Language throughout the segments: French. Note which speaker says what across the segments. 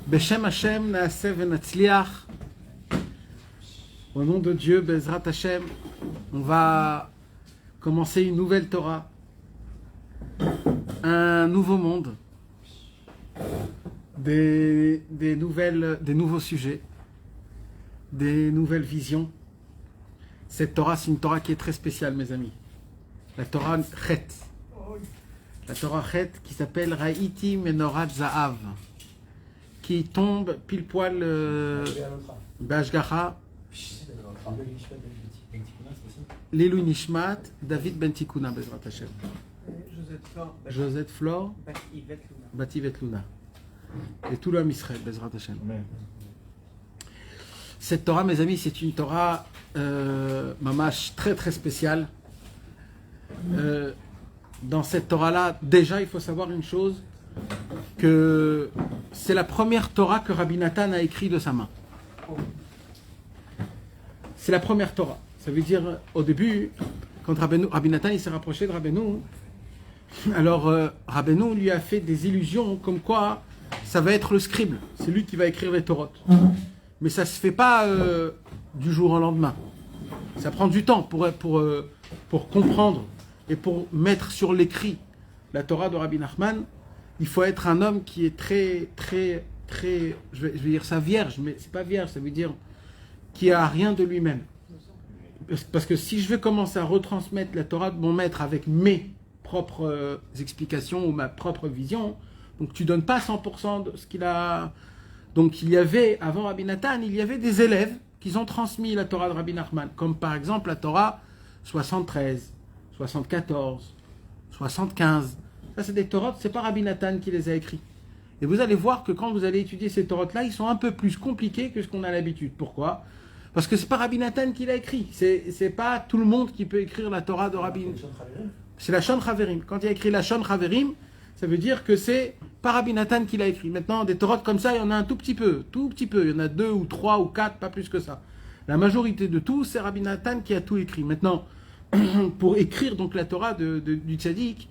Speaker 1: Beshem Hashem Naaseh Venatzliach. Au nom de Dieu, Bezrat Hashem, on va commencer une nouvelle Torah, un nouveau monde, des nouveaux sujets, des nouvelles visions. Cette Torah, c'est une Torah qui est très spéciale, mes amis. La Torah Chet. La Torah Chet qui s'appelle Ra'iti Menorat Zahav, qui tombe pile poil Bashgacha. L'Elou Nishmat, David Ben Tikuna, Bezrat Hashem. Josette Flore, Bativet Luna. Et tout l'homme Israël, Bezrat Hashem. Cette Torah, mes amis, c'est une Torah mamash très très spéciale. Dans cette Torah-là, déjà, il faut savoir une chose, que c'est la première Torah que Rabbi Nathan a écrite de sa main. C'est la première Torah. Ça veut dire, au début, quand Rabbi Nathan il s'est rapproché de Rabbeinu, alors Rabbeinu lui a fait des illusions comme quoi ça va être le scribe. C'est lui qui va écrire les Torahs. Mais ça ne se fait pas du jour au lendemain. Ça prend du temps pour comprendre et pour mettre sur l'écrit la Torah de Rabbi Nachman. Il faut être un homme qui est très, très, très, je vais dire ça vierge, mais c'est pas vierge, ça veut dire qui a rien de lui-même. Parce que si je vais commencer à retransmettre la Torah de mon maître avec mes propres explications ou ma propre vision, donc tu donnes pas 100% de ce qu'il a. Donc il y avait, avant Rabbi Nathan, il y avait des élèves qui ont transmis la Torah de Rabbi Nachman, comme par exemple la Torah 73, 74, 75. Ça c'est des Torahs, c'est pas Rabbi Nathan qui les a écrits. Et vous allez voir que quand vous allez étudier ces Torahs-là, ils sont un peu plus compliqués que ce qu'on a l'habitude. Pourquoi ? Parce que c'est pas Rabbi Nathan qui l'a écrit. C'est pas tout le monde qui peut écrire la Torah de Rabbi. C'est la Shon Chaverim. Quand il a écrit la Shon Chaverim, ça veut dire que c'est pas Rabbi Nathan qui l'a écrit. Maintenant, des Torahs comme ça, il y en a un tout petit peu. Il y en a 2 ou 3 ou 4, pas plus que ça. La majorité de tout, c'est Rabbi Nathan qui a tout écrit. Maintenant, pour écrire donc la Torah du Tzaddik,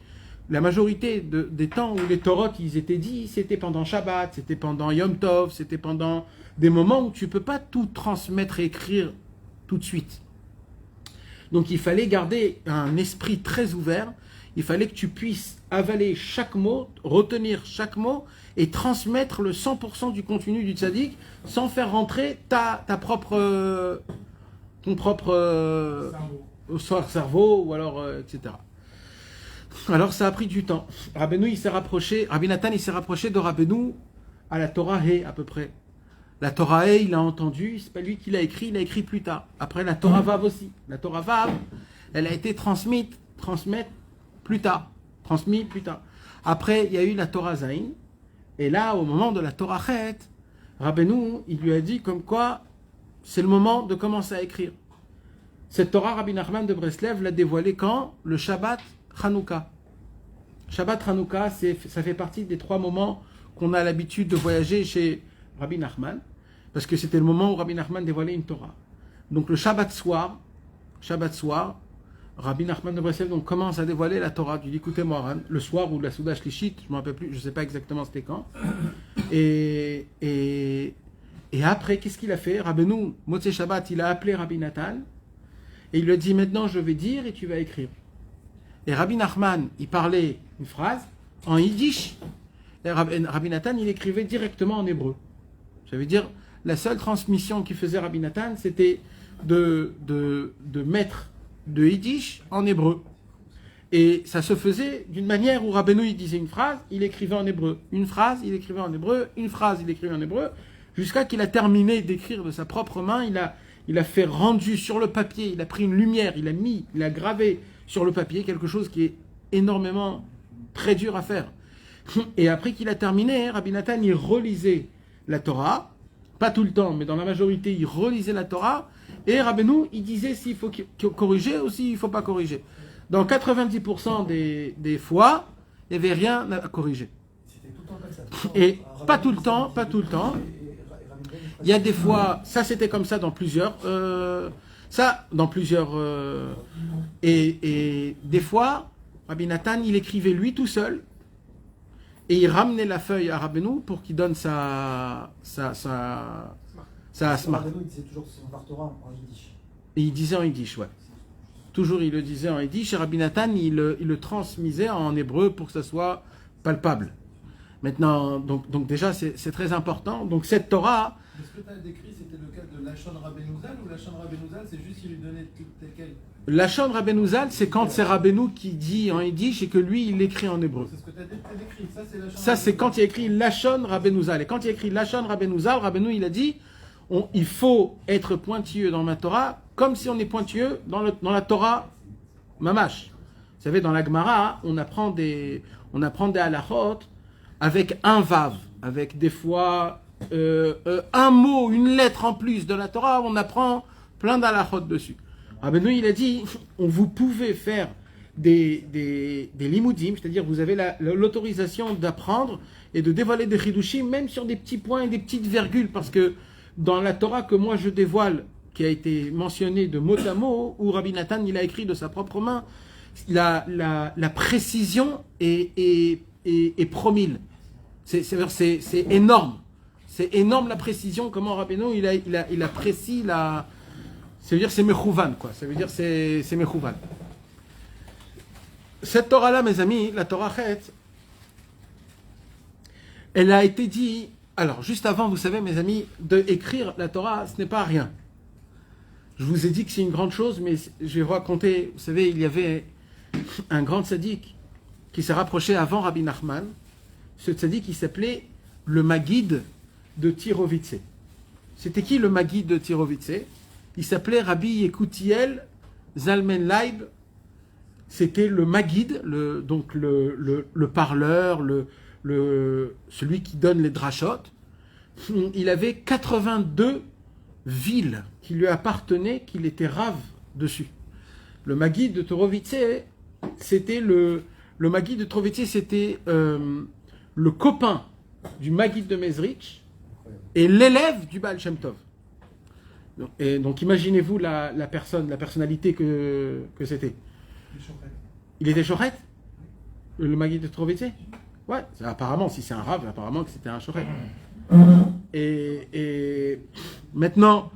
Speaker 1: la majorité des temps où les Torahs ils étaient dits, c'était pendant Shabbat, c'était pendant Yom Tov, c'était pendant des moments où tu ne peux pas tout transmettre et écrire tout de suite. Donc il fallait garder un esprit très ouvert, il fallait que tu puisses avaler chaque mot, retenir chaque mot et transmettre le 100% du contenu du tzaddik sans faire rentrer ton propre cerveau ou alors etc. Alors ça a pris du temps. Rabbi Nathan il s'est rapproché de Rabbeinu à la Torah He à peu près. La Torah He, il a entendu, c'est pas lui qui l'a écrit, il l'a écrit plus tard. Après la Torah Vav aussi. La Torah Vav, elle a été transmise plus tard. Après, il y a eu la Torah Zain. Et là, au moment de la Torah Chet, Rabbeinu, il lui a dit comme quoi c'est le moment de commencer à écrire. Cette Torah, Rabbi Nachman de Breslev l'a dévoilée quand ? Le Shabbat Hanouka. Shabbat Hanouka, ça fait partie des 3 moments qu'on a l'habitude de voyager chez Rabbi Nachman, parce que c'était le moment où Rabbi Nachman dévoilait une Torah. Donc le Shabbat soir, Rabbi Nachman de Breslev donc commence à dévoiler la Torah du Likutei Moharan, le soir ou la Souda Shlishit, je ne me rappelle plus, je ne sais pas exactement c'était quand. Et après, qu'est-ce qu'il a fait ? Rabbeinu, Motzei Shabbat, il a appelé Rabbi Nathan, et il lui a dit, maintenant je vais dire et tu vas écrire. Et Rabbi Nachman, il parlait une phrase en yiddish, et Rabbi Nathan, il écrivait directement en hébreu. Ça veut dire, la seule transmission qu'il faisait Rabbi Nathan, c'était de mettre de yiddish en hébreu. Et ça se faisait d'une manière où Rabbeinu, il disait une phrase, il écrivait en hébreu. Une phrase, il écrivait en hébreu. Une phrase, il écrivait en hébreu. Jusqu'à qu'il a terminé d'écrire de sa propre main, il a fait rendu sur le papier, il a pris une lumière, il a gravé sur le papier quelque chose qui est énormément très dur à faire. Et après qu'il a terminé, Rabbi Nathan, il relisait la Torah, pas tout le temps, mais dans la majorité, il relisait la Torah, et Rabbeinu, il disait s'il faut corriger ou s'il ne faut pas corriger. Dans 90% des fois, il n'y avait rien à corriger.
Speaker 2: C'était tout le temps comme ça.
Speaker 1: Et pas tout le temps. Il y a des fois, ça c'était comme ça dans plusieurs... et des fois, Rabbi Nathan, il écrivait lui tout seul, et il ramenait la feuille à Rabbeinu pour qu'il donne sa smart.
Speaker 2: Rabbeinu, il disait toujours son Vartora en yiddish.
Speaker 1: Et il disait en yiddish, ouais. Toujours il le disait en yiddish, et Rabbi Nathan il le transmisait en hébreu pour que ça soit palpable. Maintenant, donc déjà c'est très important. Donc cette Torah...
Speaker 3: Est-ce que tu as décrit, c'était le cas de Lachon Rabbeinu-Zal ou Lachon Rabbeinu-Zal, c'est juste qu'il lui donnait tout tel quel?
Speaker 1: Lachon Rabbeinu-Zal, c'est quand c'est Rabbeinu qui dit en yiddish et que lui il l'écrit en hébreu.
Speaker 3: C'est ce que tu as décrit, ça c'est Lachon.
Speaker 1: Ça c'est quand il a écrit Lachon Rabbeinu-Zal. Et quand il a écrit Lachon Rabbeinu-Zal, Rabbeinu il a dit il faut être pointilleux dans ma Torah comme si on est pointilleux dans la Torah Mamash. Vous savez, dans la Gemara, on apprend des halachot avec un vav, avec des fois un mot, une lettre en plus de la Torah, on apprend plein d'halachot dessus. Rabbeinu, il a dit, vous pouvez faire des limoudim, c'est-à-dire vous avez l'autorisation d'apprendre et de dévoiler des chidushim, même sur des petits points et des petites virgules, parce que dans la Torah que moi je dévoile, qui a été mentionné de mot à mot, où Rabbi Nathan il a écrit de sa propre main, la précision est promille. C'est énorme. C'est énorme la précision, comment Rabbeinu il a précis ça veut dire c'est mechouvan, quoi. Ça veut dire c'est mechouvan. Cette Torah-là, mes amis, la Torah Chet, elle a été dit... Alors, juste avant, vous savez, mes amis, d'écrire la Torah, ce n'est pas rien. Je vous ai dit que c'est une grande chose, mais je vais vous raconter. Vous savez, il y avait un grand tzaddik qui s'est rapproché avant Rabbi Nachman. Ce tzaddik, il s'appelait le Maguide de Tirovitse. C'était qui le Maguide de Tirovitse? Il s'appelait Rabbi Yekutiel Zalmen Leib. C'était le Maguide, donc le parleur, celui qui donne les drachot. Il avait 82 villes qui lui appartenaient, qu'il était rave dessus. Le Maguide de Tirovitse, c'était le Maguide de Tirovitse, c'était le copain du Maguide de Mezrich et l'élève du Baal Shem Tov. Donc imaginez-vous la personnalité que c'était. Il était chochet? Le Maguide de Tirovitse? Ouais, apparemment, si c'est un rave, apparemment que c'était un chochet. Et maintenant,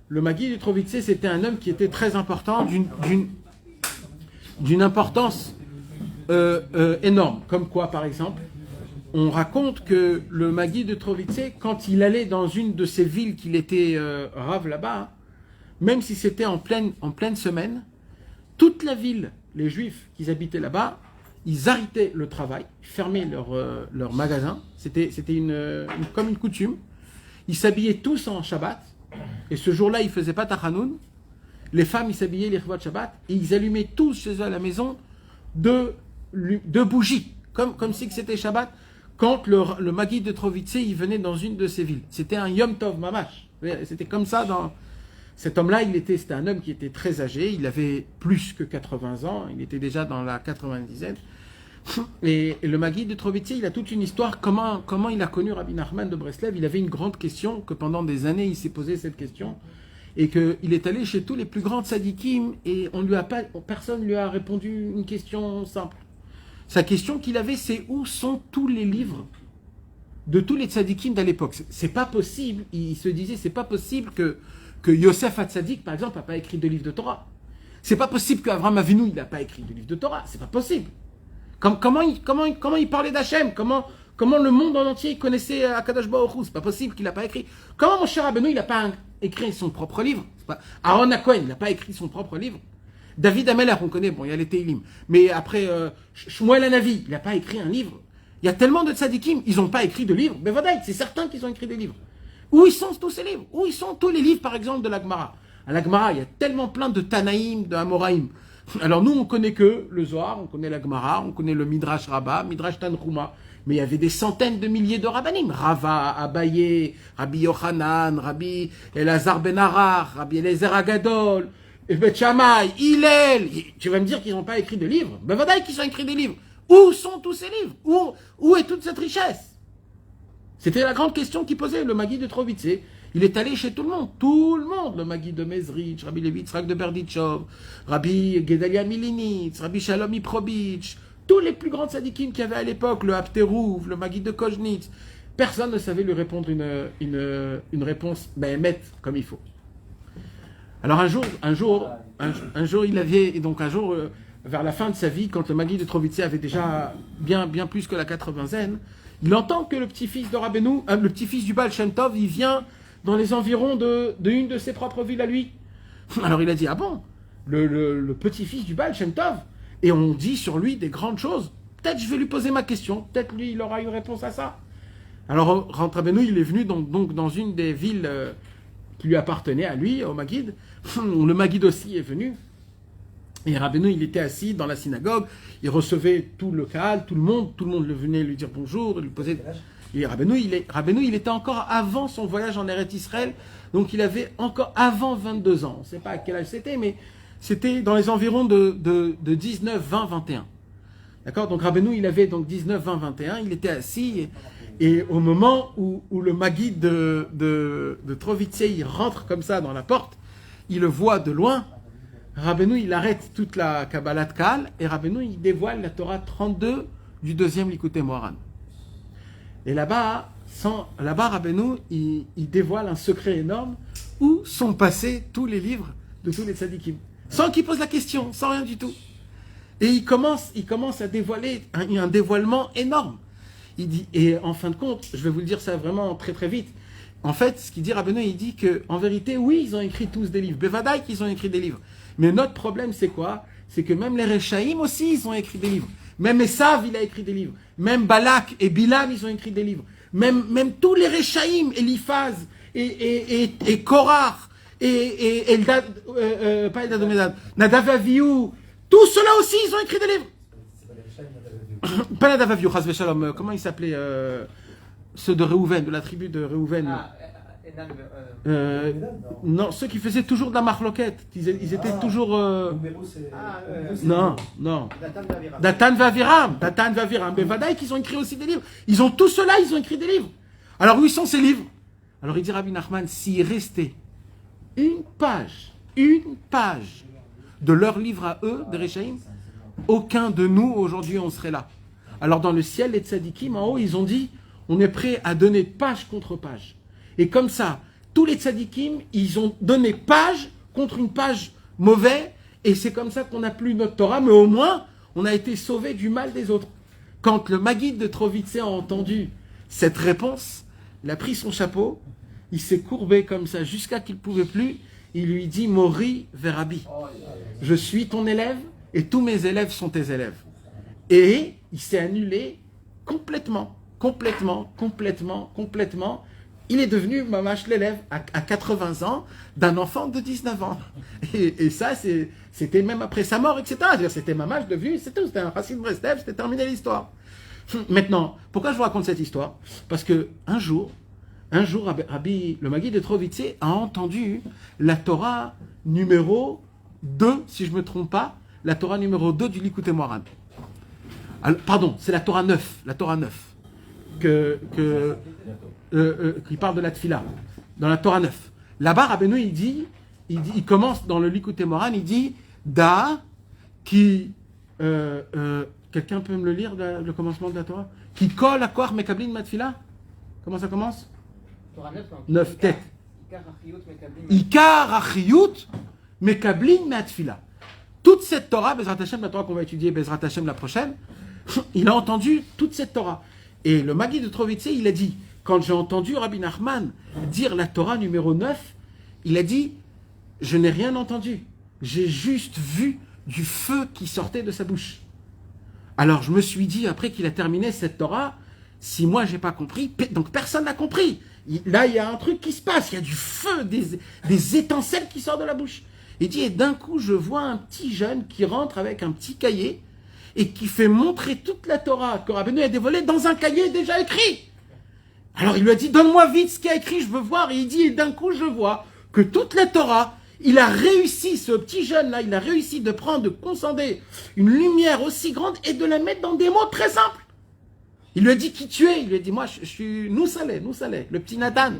Speaker 1: le Maguide de Tirovitse, c'était un homme qui était très important, d'une importance énorme. Comme quoi, par exemple, on raconte que le Maguide de Tirovitse, quand il allait dans une de ces villes qu'il était rave là-bas, même si c'était en pleine semaine, toute la ville, les Juifs qui habitaient là-bas, ils arrêtaient le travail, fermaient leur magasin. C'était comme une coutume. Ils s'habillaient tous en Shabbat. Et ce jour-là, ils ne faisaient pas Tachanoun. Les femmes, ils s'habillaient les de Shabbat. Et ils allumaient tous chez eux à la maison deux bougies. Comme si c'était Shabbat. Quand le Maguide de Tirovitse, il venait dans une de ces villes. C'était un Yom Tov Mamash. C'était comme ça dans... Cet homme-là, c'était un homme qui était très âgé. Il avait plus que 80 ans. Il était déjà dans la 90e. Et le Maguide de Tirovitse, il a toute une histoire. Comment il a connu Rabbi Nachman de Breslev? Il avait une grande question, que pendant des années, il s'est posé cette question. Et qu'il est allé chez tous les plus grands tzadikim et personne ne lui a répondu une question simple. Sa question qu'il avait, c'est où sont tous les livres de tous les tzadikim de l'époque? C'est pas possible, il se disait, c'est pas possible que Yosef HaTzadik, par exemple, n'a pas écrit de livre de Torah. C'est pas possible qu'Avraham Avinu, il n'a pas écrit de livre de Torah. C'est pas possible. Comment il parlait d'Hachem? Comment le monde en entier il connaissait Akadosh Baruch Hu? C'est pas possible qu'il n'a pas écrit. Comment Moshe Rabbeinu, il n'a pas écrit son propre livre? Aaron HaKohen, il n'a pas écrit son propre livre. David HaMelech, on connaît, bon, il y a les Teilim. Mais après, Shmuel HaNavi, il n'a pas écrit un livre. Il y a tellement de tzadikim, ils n'ont pas écrit de livres. Mais voilà, c'est certain qu'ils ont écrit des livres. Où ils sont tous ces livres? Où ils sont tous les livres, par exemple, de la Gemara? À la Gemara, il y a tellement plein de Tanaïm, de Amoraïm. Alors nous, on connaît que le Zohar, on connaît la Gemara, on connaît le Midrash Rabbah, Midrash Tanchuma. Mais il y avait des centaines de milliers de rabbanim. Rava, Abaye, Rabbi Yochanan, Rabbi Elazar Ben Arar, Rabbi Eliezer Agadol, Bet Shammai, Hillel. Tu vas me dire qu'ils n'ont pas écrit de livres? Ben voilà qu'ils ont écrit des livres. Où sont tous ces livres? Où est toute cette richesse? C'était la grande question qu'il posait, le Maguide de Tirovitse. Il est allé chez tout le monde, le Maguide de Mezrich, Rabbi Levi Yitzhak de Berditchov, Rabbi Gedalia Milinitz, Rabbi Shalom Iprobitch, tous les plus grands tzadikim qu'il y avait à l'époque, le Hapterouv, le Maguid de Koznitz, personne ne savait lui répondre une réponse émette comme il faut. Alors un jour, il avait, et donc un jour, vers la fin de sa vie, quand le Maguid de Trovitse avait déjà bien plus que la 80aine, il entend que le petit-fils de Rabbeinu, le petit-fils du Baal Shem Tov, il vient dans les environs de une de ses propres villes à lui. Alors il a dit, ah bon, le petit-fils du Baal Shem Tov, et on dit sur lui des grandes choses, peut-être je vais lui poser ma question, peut-être lui il aura une réponse à ça. Alors Rabbeinu, il est venu donc dans une des villes qui lui appartenait à lui, au Maguid. Le Maguid aussi est venu. Et Rabbeinu, il était assis dans la synagogue, il recevait tout le Kahal, tout le monde le venait lui dire bonjour, lui poser... Et Rabbeinu, il était encore avant son voyage en Eretz Israël, donc il avait encore avant 22 ans. On ne sait pas à quel âge c'était, mais c'était dans les environs de 19, 20, 21. D'accord? Donc Rabbeinu, il avait donc 19, 20, 21, il était assis, et au moment où le Maguid de Trovitse, il rentre comme ça dans la porte, il le voit de loin, Rabbeinu, il arrête toute la Kabbalah de Kahal, et Rabbeinu, il dévoile la Torah 32 du deuxième Likutei Moharan. Et là-bas, Rabbeinu, il dévoile un secret énorme où sont passés tous les livres de tous les tzadikim. Sans qu'il pose la question, sans rien du tout. Et il commence à dévoiler un dévoilement énorme. Il dit, et en fin de compte, je vais vous le dire ça vraiment très très vite. En fait, ce qu'il dit Rabbeinu, il dit qu'en vérité, oui, ils ont écrit tous des livres. Bevadaï qu'ils ont écrit des livres. Mais notre problème, c'est quoi? C'est que même les Rechaïm aussi, ils ont écrit des livres. Même Esav, il a écrit des livres. Même Balak et Bilam, ils ont écrit des livres. Même tous les Rechaïm, Eliphaz et Korach, et Eldad, pas Eldad Omedad, Nadav Avihu, tous ceux-là aussi, ils ont écrit des livres. Pas Nadav Avihu, Chas Veshalom, comment ils s'appelaient ceux de Réhouven, de la tribu de Réhouven. Non, ceux qui faisaient toujours de la marloquette. Ils étaient toujours... Non. Datan Vaviram. Bevadaï qu'ils ont écrit aussi des livres. Ils ont tous ceux-là, ils ont écrit des livres. Alors où ils sont ces livres? Alors il dit Rabbi Nachman, s'il restait une page de leur livre à eux, de Rechaïm, aucun de nous aujourd'hui on serait là. Alors dans le ciel, les tzadikim en haut, ils ont dit, on est prêt à donner page contre page. Et comme ça, tous les tzadikim, ils ont donné page contre une page mauvaise, et c'est comme ça qu'on n'a plus notre Torah, mais au moins, on a été sauvé du mal des autres. Quand le Maguid de Trovitse a entendu cette réponse, il a pris son chapeau, il s'est courbé comme ça jusqu'à qu'il ne pouvait plus, il lui dit « Mori Verabi, je suis ton élève, et tous mes élèves sont tes élèves. » Et il s'est annulé complètement. Il est devenu mamash l'élève à 80 ans d'un enfant de 19 ans. Et ça, c'était même après sa mort, etc. C'est-à-dire, c'était mamash devenu, c'est tout, c'était un Chassid Breslev, c'était terminé l'histoire. Maintenant, pourquoi je vous raconte cette histoire? Parce que un jour, le Maguid de Trovitse a entendu la Torah numéro 2, si je ne me trompe pas, la Torah numéro 2 du Likutei Moharan. Pardon, c'est la Torah 9, qui parle de la Tfila, dans la Torah 9. Là-bas, Rabbeinu, il commence dans le Likutei Moharan, il dit Da, qui, quelqu'un peut me le lire, le commencement de la Torah? Qui colle à quoi Mekablin Matfila? Comment ça commence?
Speaker 4: Torah
Speaker 1: 9 têtes. Ikar Achiyut Mekablin Matfila. Toute cette Torah, Bezrat Hashem, la Torah qu'on va étudier, Bezrat Hashem la prochaine, il a entendu toute cette Torah. Et le Maguid de Trovitse, il a dit, quand j'ai entendu Rabbi Nachman dire la Torah numéro 9, il a dit, je n'ai rien entendu. J'ai juste vu du feu qui sortait de sa bouche. Alors je me suis dit, après qu'il a terminé cette Torah, si moi j'ai pas compris, donc personne n'a compris. Là, il y a un truc qui se passe, il y a du feu, des étincelles qui sortent de la bouche. Il dit, et d'un coup, je vois un petit jeune qui rentre avec un petit cahier et qui fait montrer toute la Torah que Rabbeinu a dévoilée dans un cahier déjà écrit. Alors il lui a dit, donne-moi vite ce qu'il y a écrit, je veux voir. Et il dit, et d'un coup, je vois que toute la Torah, il a réussi, ce petit jeune-là, il a réussi de prendre, de concentrer une lumière aussi grande et de la mettre dans des mots très simples. Il lui a dit qui tu es. Il lui a dit, moi, je suis Noussaleh, le petit Nathan.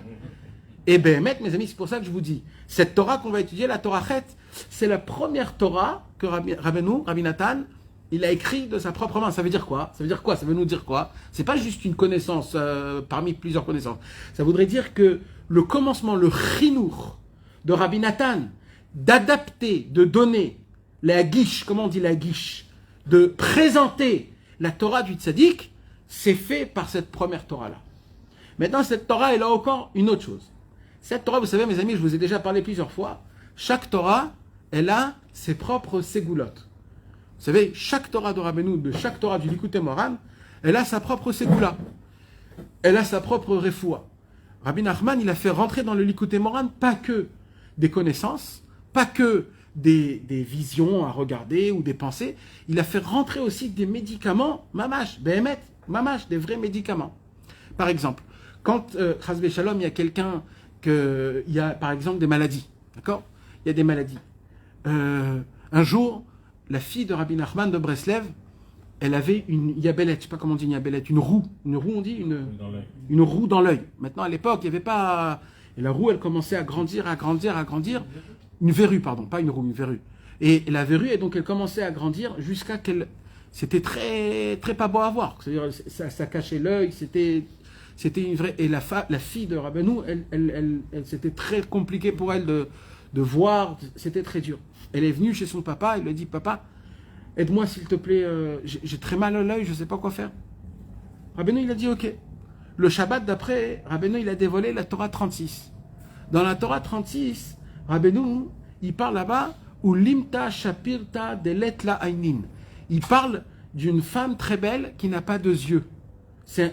Speaker 1: Et ben, mes amis, c'est pour ça que je vous dis, cette Torah qu'on va étudier, la Torah Chet, c'est la première Torah que Rabbi Nathan, il a écrit de sa propre main. Ça veut dire quoi? Ça veut dire quoi? Ça veut nous dire quoi? C'est pas juste une connaissance parmi plusieurs connaissances. Ça voudrait dire que le commencement, le chinour de Rabbi Nathan, d'adapter, de donner la guiche, comment on dit la guiche, de présenter la Torah du tzaddik, c'est fait par cette première Torah-là. Maintenant, cette Torah, elle a encore une autre chose. Cette Torah, vous savez, mes amis, je vous ai déjà parlé plusieurs fois, chaque Torah, elle a ses propres ségoulottes. Vous savez, chaque Torah de Rabbeinu, de chaque Torah du Likutei Moharan, elle a sa propre ségoula. Elle a sa propre refoua. Rabbi Nachman, il a fait rentrer dans le Likutei Moharan pas que des connaissances, pas que des visions à regarder ou des pensées, il a fait rentrer aussi des médicaments, mamash, behemet, mamash, des vrais médicaments. Par exemple, quand, chas v'shalom, il y a quelqu'un, il y a par exemple des maladies, d'accord? Il y a des maladies. Un jour, la fille de Rabbi Nachman de Breslev, elle avait une yabelette, je ne sais pas comment on dit une yabelette, une roue on dit, une roue dans l'œil. Maintenant, à l'époque, il n'y avait pas... Et la roue, elle commençait à grandir. Une verrue, pardon, pas une roue, une verrue. Et la verrue, et donc elle commençait à grandir jusqu'à qu'elle... C'était très, très pas beau à voir. C'est-à-dire, ça cachait l'œil, c'était une vraie... Et la fille de Rabbeinu, c'était très compliqué pour elle de voir, c'était très dur. Elle est venue chez son papa, elle lui a dit, papa, aide-moi s'il te plaît, j'ai très mal à l'œil, je ne sais pas quoi faire. Rabbeinu, il a dit, ok. Le Shabbat d'après, Rabbeinu, il a dévoilé la Torah 36. Dans la Torah 36, Rabbeinu, il parle là-bas, ou limta shapirta delet la ainin. Il parle d'une femme très belle qui n'a pas de yeux. C'est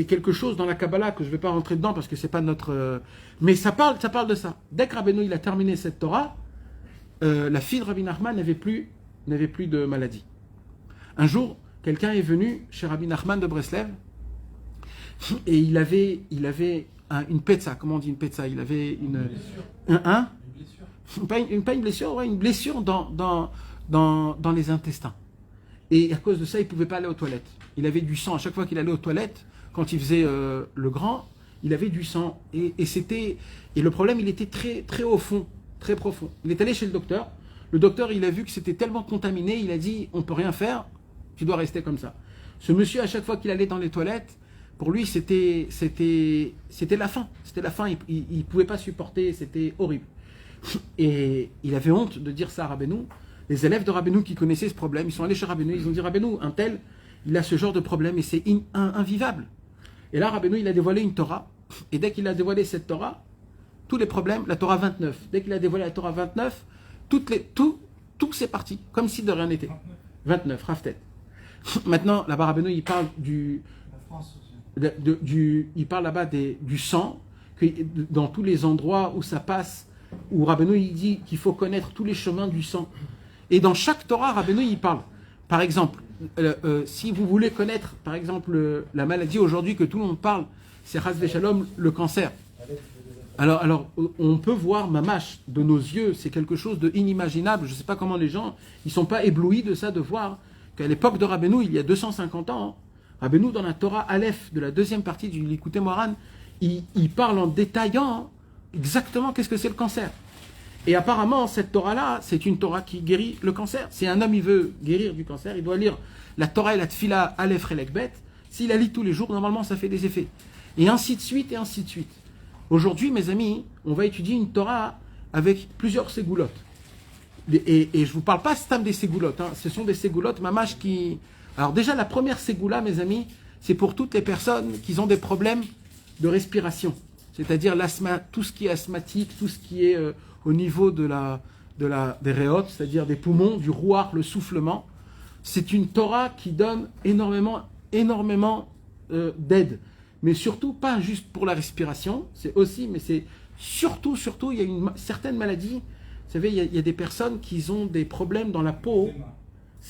Speaker 1: quelque chose dans la Kabbalah que je ne vais pas rentrer dedans parce que c'est pas notre... mais ça parle de ça. Dès que Rabbeinu, il a terminé cette Torah, la fille de Rabbi Nachman n'avait plus de maladie. Un jour, quelqu'un est venu chez Rabbi Nachman de Breslev et il avait une petza. Comment on dit une petza? Il avait une blessure. Pas une blessure, ouais, une blessure dans les intestins. Et à cause de ça, il ne pouvait pas aller aux toilettes. Il avait du sang. À chaque fois qu'il allait aux toilettes, quand il faisait le grand, il avait du sang. Et le problème, il était très, très au fond, très profond. Il est allé chez le docteur. Le docteur, il a vu que c'était tellement contaminé, il a dit, on ne peut rien faire, tu dois rester comme ça. Ce monsieur, à chaque fois qu'il allait dans les toilettes, pour lui, c'était la fin. C'était la fin, il ne pouvait pas supporter, c'était horrible. Et il avait honte de dire ça à Rabbeinu. Les élèves de Rabbeinu qui connaissaient ce problème, ils sont allés chez Rabbeinu, ils ont dit, Rabbeinu, un tel, il a ce genre de problème et c'est invivable. Et là, Rabbeinu, il a dévoilé une Torah. Et dès qu'il a dévoilé cette Torah, tous les problèmes, la Torah 29, dès qu'il a dévoilé la Torah 29, tout c'est parti, comme si de rien n'était. 29, Raftet. Maintenant, là-bas, Rabbeinu, il parle il parle là-bas du sang, que dans tous les endroits où ça passe, où Rabbeinu, il dit qu'il faut connaître tous les chemins du sang. Et dans chaque Torah, Rabbeinu, il parle. Par exemple, si vous voulez connaître, par exemple, la maladie aujourd'hui que tout le monde parle, c'est chas v'shalom, le cancer. Alors, on peut voir mamash de nos yeux, c'est quelque chose d'inimaginable. Je ne sais pas comment les gens, ils ne sont pas éblouis de ça, de voir qu'à l'époque de Rabbeinu, il y a 250 ans, Rabbeinu, dans la Torah Aleph, de la deuxième partie du Likutei Moharan, il parle en détaillant exactement qu'est-ce que c'est le cancer. Et apparemment, cette Torah-là, c'est une Torah qui guérit le cancer. Si un homme il veut guérir du cancer, il doit lire la Torah et la Tfila Aleph Relek Bet. S'il la lit tous les jours, normalement, ça fait des effets. Et ainsi de suite, et ainsi de suite. Aujourd'hui, mes amis, on va étudier une Torah avec plusieurs ségoulottes. Et je ne vous parle pas stam des ségoulottes. Ce sont des ségoulottes, mamash, qui... Alors déjà, la première ségoula, mes amis, c'est pour toutes les personnes qui ont des problèmes de respiration. C'est-à-dire tout ce qui est asthmatique, tout ce qui est au niveau des réotes, c'est-à-dire des poumons, du rouar, le soufflement. C'est une Torah qui donne énormément d'aide. Mais surtout, pas juste pour la respiration, mais c'est surtout, il y a une certaine maladie. Vous savez, il y a des personnes qui ont des problèmes dans la peau.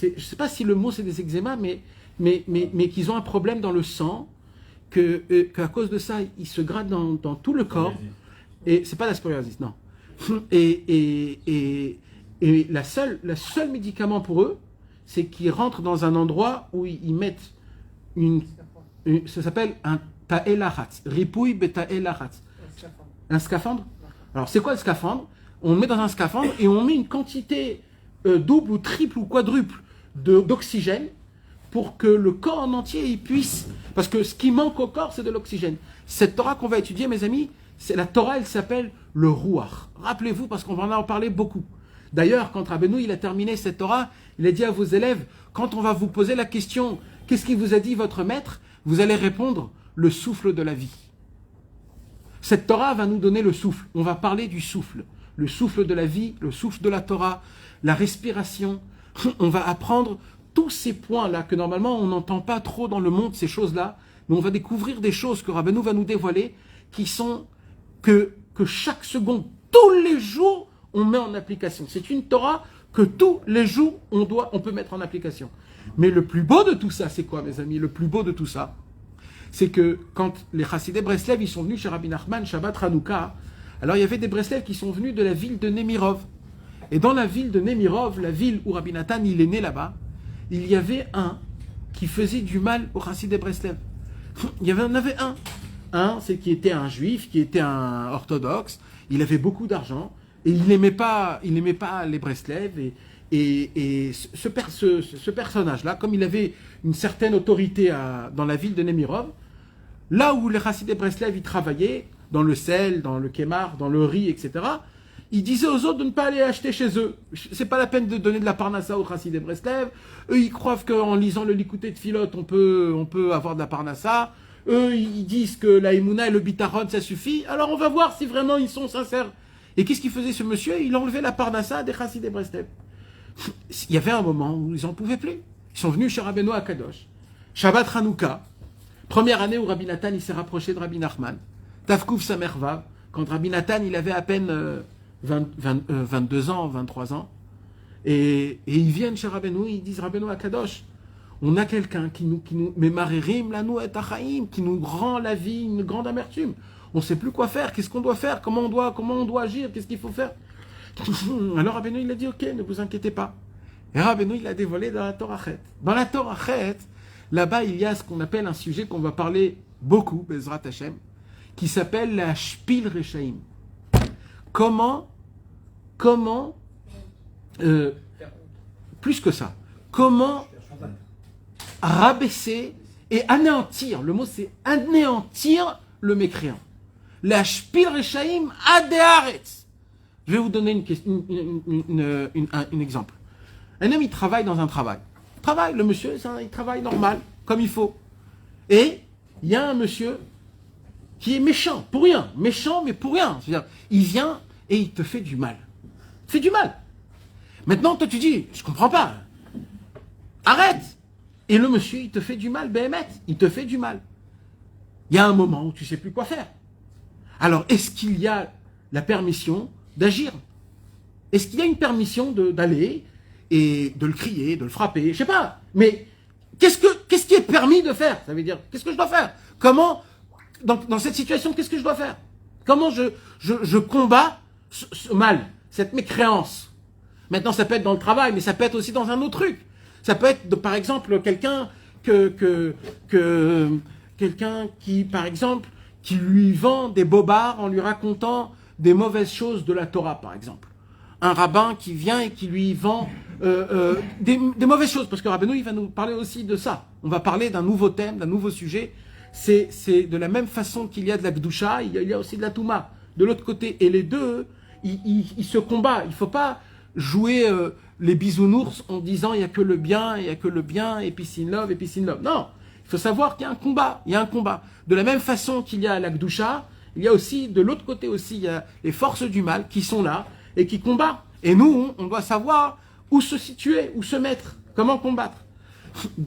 Speaker 1: Je ne sais pas si le mot c'est des eczémas, mais qui ont un problème dans le sang, qu'à cause de ça, ils se grattent dans tout le corps. Et c'est pas la scoliose, non. Et la seule médicament pour eux, c'est qu'ils rentrent dans un endroit où ils mettent ça s'appelle un ta'elahatz, ripouille beta'elahatz. Un scaphandre. Alors c'est quoi le scaphandre? On le met dans un scaphandre et on met une quantité double ou triple ou quadruple d'oxygène pour que le corps en entier il puisse... Parce que ce qui manque au corps, c'est de l'oxygène. Cette Torah qu'on va étudier, mes amis, la Torah, elle s'appelle le Ruach. Rappelez-vous, parce qu'on va en parler beaucoup. D'ailleurs, quand Rabbeinu il a terminé cette Torah, il a dit à vos élèves, quand on va vous poser la question, qu'est-ce qu'il vous a dit votre maître? Vous allez répondre, le souffle de la vie. Cette Torah va nous donner le souffle. On va parler du souffle. Le souffle de la vie, le souffle de la Torah, la respiration. On va apprendre tous ces points-là que normalement on n'entend pas trop dans le monde, ces choses-là. Mais on va découvrir des choses que Rabbeinu va nous dévoiler qui sont que chaque seconde, tous les jours, on met en application. C'est une Torah que tous les jours, on peut mettre en application. Mais le plus beau de tout ça, c'est quoi, mes amis? Le plus beau de tout ça, c'est que quand les Chassidei Breslev, ils sont venus chez Rabbi Nachman, Shabbat Hanouka, alors il y avait des Breslev qui sont venus de la ville de Nemirov. Et dans la ville de Nemirov, la ville où Rabbi Nathan, il est né là-bas, il y avait un qui faisait du mal aux Chassidei Breslev. Il y en avait un. C'est qui était un juif, qui était un orthodoxe, il avait beaucoup d'argent, et il n'aimait pas les Breslev, et ce personnage-là, comme il avait une certaine autorité dans la ville de Nemirov, là où les Chassidei Breslev ils travaillaient, dans le sel, dans le kémar, dans le riz, etc., ils disaient aux autres de ne pas aller acheter chez eux. C'est pas la peine de donner de la parnassa aux Chassidei Breslev. Eux, ils croient qu'en lisant le Likutei Tfilot, on peut avoir de la parnassa. Eux, ils disent que la Emouna et le Bitaron, ça suffit. Alors on va voir si vraiment ils sont sincères. Et qu'est-ce qu'il faisait ce monsieur? Il enlevait la parnassa des Chassidei Breslev. Il y avait un moment où ils n'en pouvaient plus. Ils sont venus chez Rabbeinu à Kadosh. Shabbat Hanouka, première année où Rabbi Nathan il s'est rapproché de Rabbi Nachman. Tavkouf Samervav, quand Rabbi Nathan il avait à peine 22 ans, 23 ans. Et ils viennent chez Rabbeinu, ils disent Rabbeinu à Kadosh, on a quelqu'un qui nous Memaririm lanu et achaim, qui nous rend la vie une grande amertume. On ne sait plus quoi faire, qu'est-ce qu'on doit faire, comment on doit agir, qu'est-ce qu'il faut faire. Alors Rabbeinu il a dit ok, ne vous inquiétez pas. Et Rabbeinu il a dévoilé dans la Torah Chet. Dans la Torah Chet, là-bas il y a ce qu'on appelle un sujet qu'on va parler beaucoup, Bezrat Hashem, qui s'appelle la Shpil Rechaim. Comment plus que ça, comment rabaisser et anéantir, le mot c'est anéantir le mécréant. La Shpil Rechaim Adeharetz. Je vais vous donner un exemple. Un homme, il travaille dans un travail. Le monsieur, il travaille normal, comme il faut. Et il y a un monsieur qui est méchant, pour rien. Méchant, mais pour rien. C'est-à-dire, il vient et il te fait du mal. Il fait du mal. Maintenant, toi, tu dis, je comprends pas. Arrête. Et le monsieur, il te fait du mal, Béhémet. Il te fait du mal. Il y a un moment où tu sais plus quoi faire. Alors, est-ce qu'il y a la permission d'agir? Est-ce qu'il y a une permission d'aller et de le crier, de le frapper? Je sais pas. Mais qu'est-ce qui est permis de faire? Ça veut dire, qu'est-ce que je dois faire? Comment, dans cette situation, qu'est-ce que je dois faire? Comment je combats ce mal, cette mécréance? Maintenant, ça peut être dans le travail, mais ça peut être aussi dans un autre truc. Ça peut être, par exemple, quelqu'un qui, par exemple, qui lui vend des bobards en lui racontant des mauvaises choses de la Torah, par exemple. Un rabbin qui vient et qui lui vend des mauvaises choses, parce que Rabbeinu, il va nous parler aussi de ça. On va parler d'un nouveau thème, d'un nouveau sujet. C'est de la même façon qu'il y a de la Gdusha, il y a aussi de la Touma. De l'autre côté, et les deux, ils se combattent. Il ne faut pas jouer les bisounours en disant il n'y a que le bien, et peace in love, et peace in love. Non, il faut savoir qu'il y a un combat. De la même façon qu'il y a la Gdusha, il y a aussi, de l'autre côté aussi, il y a les forces du mal qui sont là et qui combattent. Et nous, on doit savoir où se situer, où se mettre, comment combattre.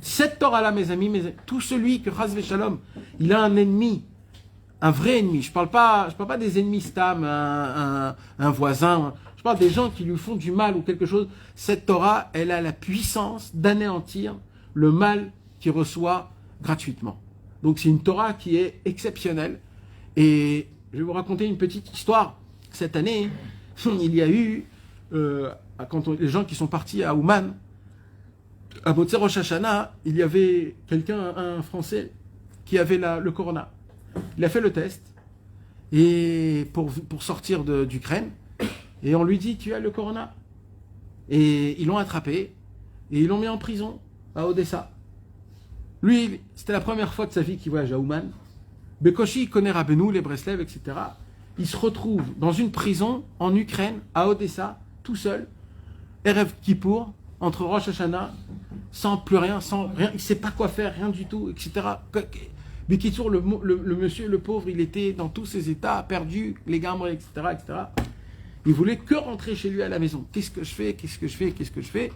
Speaker 1: Cette Torah-là, mes amis, tout celui que Chas v'Shalom, il a un ennemi, un vrai ennemi. Je parle pas des ennemis stam, un voisin. Je parle des gens qui lui font du mal ou quelque chose. Cette Torah, elle a la puissance d'anéantir le mal qu'il reçoit gratuitement. Donc c'est une Torah qui est exceptionnelle. Et je vais vous raconter une petite histoire. Cette année, il y a eu, les gens qui sont partis à Ouman, à Motzer Rosh Hashanah, il y avait un Français, qui avait le corona. Il a fait le test et pour sortir d'Ukraine, et on lui dit tu as le corona. Et ils l'ont attrapé, Et ils l'ont mis en prison, à Odessa. Lui, c'était la première fois de sa vie qu'il voyage à Ouman. Bekoshi, il connaît Rabbeinu, les Breslev, etc. Il se retrouve dans une prison en Ukraine, à Odessa, tout seul, Erev Kippour, entre Rosh Hashanah, sans plus rien, sans rien, il ne sait pas quoi faire, rien du tout, etc. Bekitsour, le monsieur, le pauvre, il était dans tous ses états, perdu, les gambres, etc., etc. Il voulait que rentrer chez lui à la maison. Qu'est-ce que je fais? Qu'est-ce que je fais? Qu'est-ce que je fais?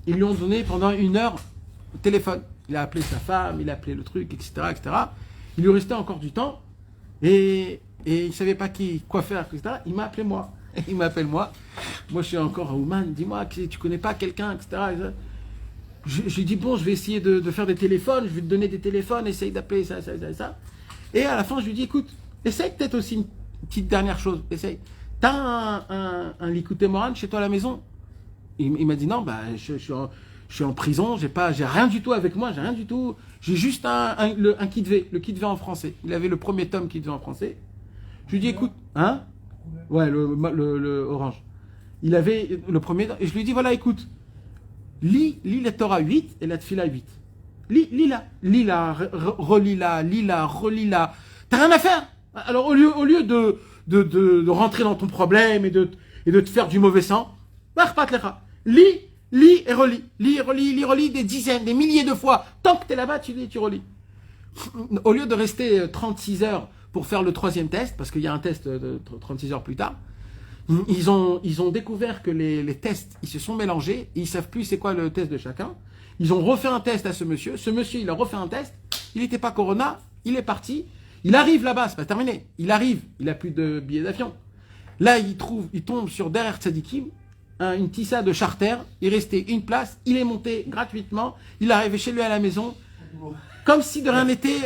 Speaker 1: Ils lui ont donné pendant 1 heure au téléphone. Il a appelé sa femme, il a appelé le truc, etc., etc. Il lui restait encore du temps et il ne savait pas quoi faire, etc. Il m'a appelé moi. Il m'appelle moi. Moi, je suis encore à Ouman. Dis-moi, tu connais pas quelqu'un, etc. Je lui dis, bon, je vais essayer de faire des téléphones. Je vais te donner des téléphones. Essaye d'appeler ça. Et à la fin, je lui dis, écoute, essaye peut-être aussi une petite dernière chose. Essaye. T'as un Likutei Moharan chez toi à la maison? Il m'a dit, non, bah, je suis en prison. J'ai rien du tout avec moi. J'ai rien du tout. J'ai juste un Kitvé, le Kitvé en français. Il avait le premier tome Kitvé en français. Je lui dis, écoute, hein? Ouais, le orange. Il avait le premier, et je lui dis, voilà, écoute, lis la Torah 8 et la Tfila 8. Lis-la, relis-la, relis-la. T'as rien à faire. Alors, au lieu de rentrer dans ton problème et de te faire du mauvais sang, lis et relis. Lis, relis des dizaines, des milliers de fois. Tant que t'es là-bas, tu lis et tu relis. Au lieu de rester 36 heures pour faire le 3e test, parce qu'il y a un test de 36 heures plus tard, ils ont découvert que les tests, ils se sont mélangés, et ils ne savent plus c'est quoi le test de chacun. Ils ont refait un test à ce monsieur, il a refait un test, il n'était pas Corona, il est parti, il arrive là-bas, c'est pas terminé, il arrive, il n'a plus de billets d'avion. Là, il tombe sur Derer Tzadikim, une tissa de charter, il restait une place, il est monté gratuitement, il est arrivé chez lui à la maison, comme si de rien n'était,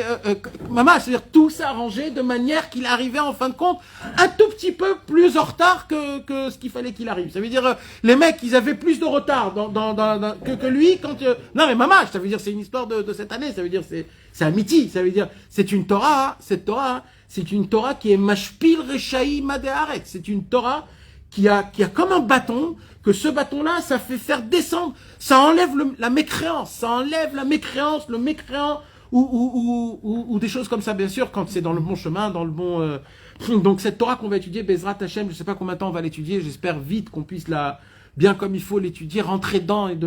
Speaker 1: maman, c'est-à-dire tout s'arrangeait de manière qu'il arrivait en fin de compte un tout petit peu plus en retard que ce qu'il fallait qu'il arrive. Ça veut dire, les mecs, ils avaient plus de retard que lui quand... Non mais maman, ça veut dire, c'est une histoire de cette année, ça veut dire, c'est un miti, ça veut dire, c'est une Torah, cette Torah, c'est une Torah qui est mashpil rechaï madéaret, c'est une Torah qui a comme un bâton, que ce bâton-là, ça fait faire descendre, ça enlève la mécréance, le mécréant, ou des choses comme ça, bien sûr, quand c'est dans le bon chemin, dans le bon... Donc cette Torah qu'on va étudier, Bezrat Hashem, je ne sais pas combien de temps on va l'étudier, j'espère vite qu'on puisse bien comme il faut l'étudier, rentrer dedans et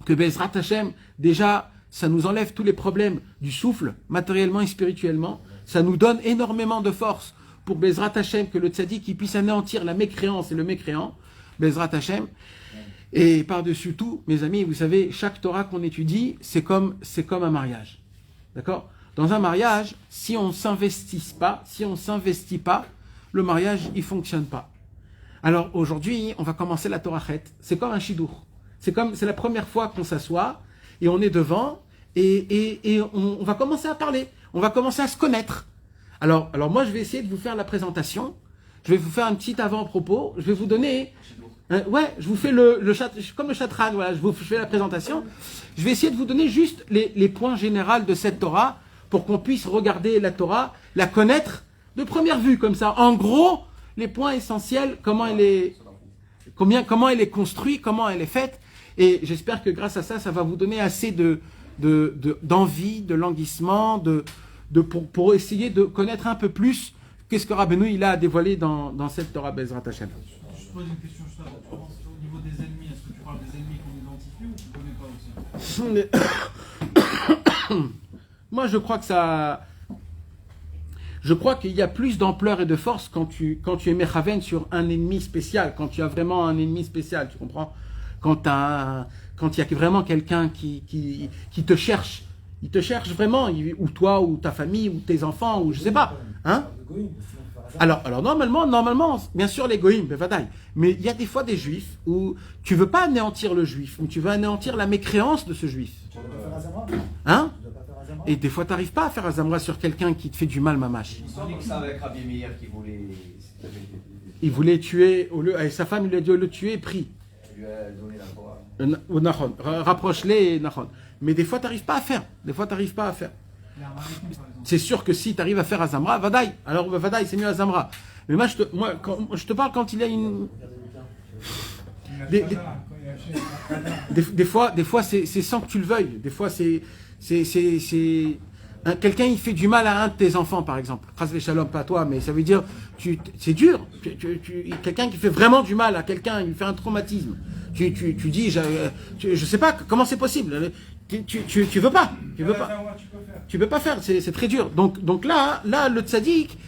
Speaker 1: que Bezrat Hashem, déjà, ça nous enlève tous les problèmes du souffle, matériellement et spirituellement, ça nous donne énormément de force pour Bezrat Hashem, que le tzaddik qui puisse anéantir la mécréance et le mécréant, Bezrat Hashem. Et par-dessus tout, mes amis, vous savez, chaque Torah qu'on étudie, c'est comme un mariage. D'accord? Dans un mariage, si on s'investit pas, le mariage, il fonctionne pas. Alors aujourd'hui, on va commencer la Torah-chet. C'est comme un shidour. C'est la première fois qu'on s'assoit et on est devant et on va commencer à parler. On va commencer à se connaître. Alors moi, je vais essayer de vous faire la présentation. Je vais vous faire un petit avant-propos. Je vais vous donner... je vous fais comme le chatran, voilà, je vous fais la présentation. Je vais essayer de vous donner juste les points généraux de cette Torah pour qu'on puisse regarder la Torah, la connaître de première vue, comme ça. En gros, les points essentiels, comment elle est construite, comment elle est faite. Et j'espère que grâce à ça, ça va vous donner assez d'envie, de languissement, pour essayer de connaître un peu plus qu'est-ce que Rabbeinu il a à dévoiler dans cette Torah Bezrat Hashem.
Speaker 3: Je pose une question, au niveau des ennemis, est-ce que tu parles des ennemis qu'on identifie ou tu ne connais pas aussi?
Speaker 1: Moi, je crois qu'il y a plus d'ampleur et de force quand tu es mechaven sur un ennemi spécial, quand tu as vraiment un ennemi spécial, tu comprends? Quand il y a vraiment quelqu'un qui te cherche, il te cherche vraiment, ou toi, ou ta famille, ou tes enfants, ou je sais pas, hein? Alors normalement, bien sûr les goïms, mais il y a des fois des juifs où tu veux pas anéantir le juif, mais tu veux anéantir la mécréance de ce juif. Hein? Et des fois tu n'arrives pas à faire Azamra sur quelqu'un qui te fait du mal, mamache.
Speaker 4: Ça avec Rabbi Meir qui voulait...
Speaker 1: Il voulait tuer, et sa femme lui a dit le tuer, prie.
Speaker 4: Il lui a donné la Torah.
Speaker 1: Rapproche-les, Nahon. Mais des fois tu n'arrives pas à faire. C'est sûr que si tu arrives à faire Azamra, Vadaï. Alors Vadaï, c'est mieux Azamra. Mais moi, je te parle quand il y a une... Des fois c'est sans que tu le veuilles. Des fois, quelqu'un il fait du mal à un de tes enfants, par exemple. Chas v'shalom, pas toi, mais ça veut dire, c'est dur. Quelqu'un qui fait vraiment du mal à quelqu'un, il fait un traumatisme. Tu dis, je sais pas comment c'est possible. Tu veux pas. Tu peux pas faire. C'est très dur. Donc là, le tzaddik,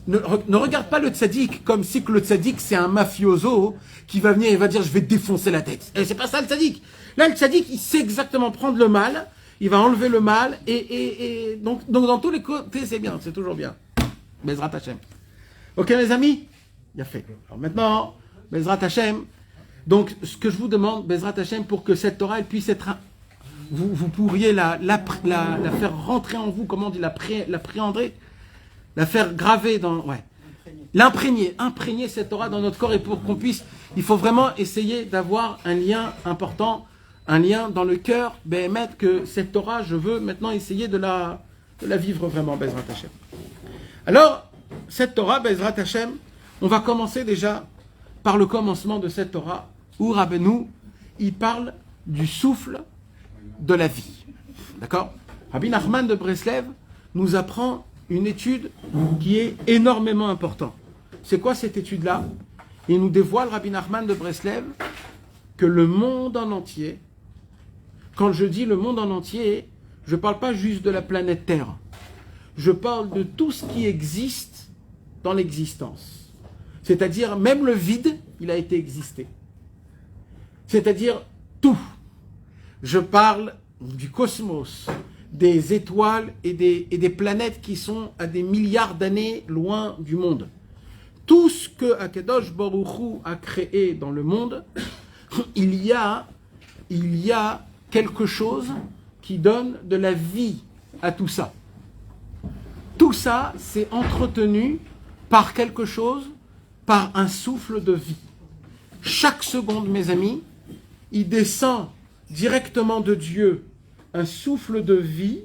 Speaker 1: ne regarde pas le tzaddik comme si que le tzaddik c'est un mafioso qui va venir et va dire je vais te défoncer la tête. Et c'est pas ça le tzaddik. Là, le tzaddik, il sait exactement prendre le mal. Il va enlever le mal, et donc dans tous les côtés, c'est bien, c'est toujours bien. Bezrat Hashem. Ok, mes amis? Il a fait. Alors maintenant, Bezrat Hashem. Donc, ce que je vous demande, Bezrat Hashem, pour que cette Torah, elle puisse être... Vous pourriez la faire rentrer en vous, comment on dit, la préhendrer, la faire graver dans... Ouais. Imprégner cette Torah dans notre corps, et pour qu'on puisse... Il faut vraiment essayer d'avoir un lien important, un lien dans le cœur, mettre que cette Torah, je veux maintenant essayer de la vivre vraiment, Bezrat Hashem. Alors, cette Torah, Bezrat Hashem, on va commencer déjà par le commencement de cette Torah, où Rabbeinu, il parle du souffle de la vie. D'accord? Rabbi Nachman de Breslev nous apprend une étude qui est énormément importante. C'est quoi cette étude-là? Il nous dévoile, Rabbi Nachman de Breslev, que le monde en entier, quand je dis le monde en entier, je ne parle pas juste de la planète Terre. Je parle de tout ce qui existe dans l'existence. C'est-à-dire, même le vide, il a été existé. C'est-à-dire, tout. Je parle du cosmos, des étoiles et des planètes qui sont à des milliards d'années loin du monde. Tout ce que Akadosh Baruch Hu a créé dans le monde, il y a quelque chose qui donne de la vie à tout ça. Tout ça, c'est entretenu par quelque chose, par un souffle de vie. Chaque seconde, mes amis, il descend directement de Dieu un souffle de vie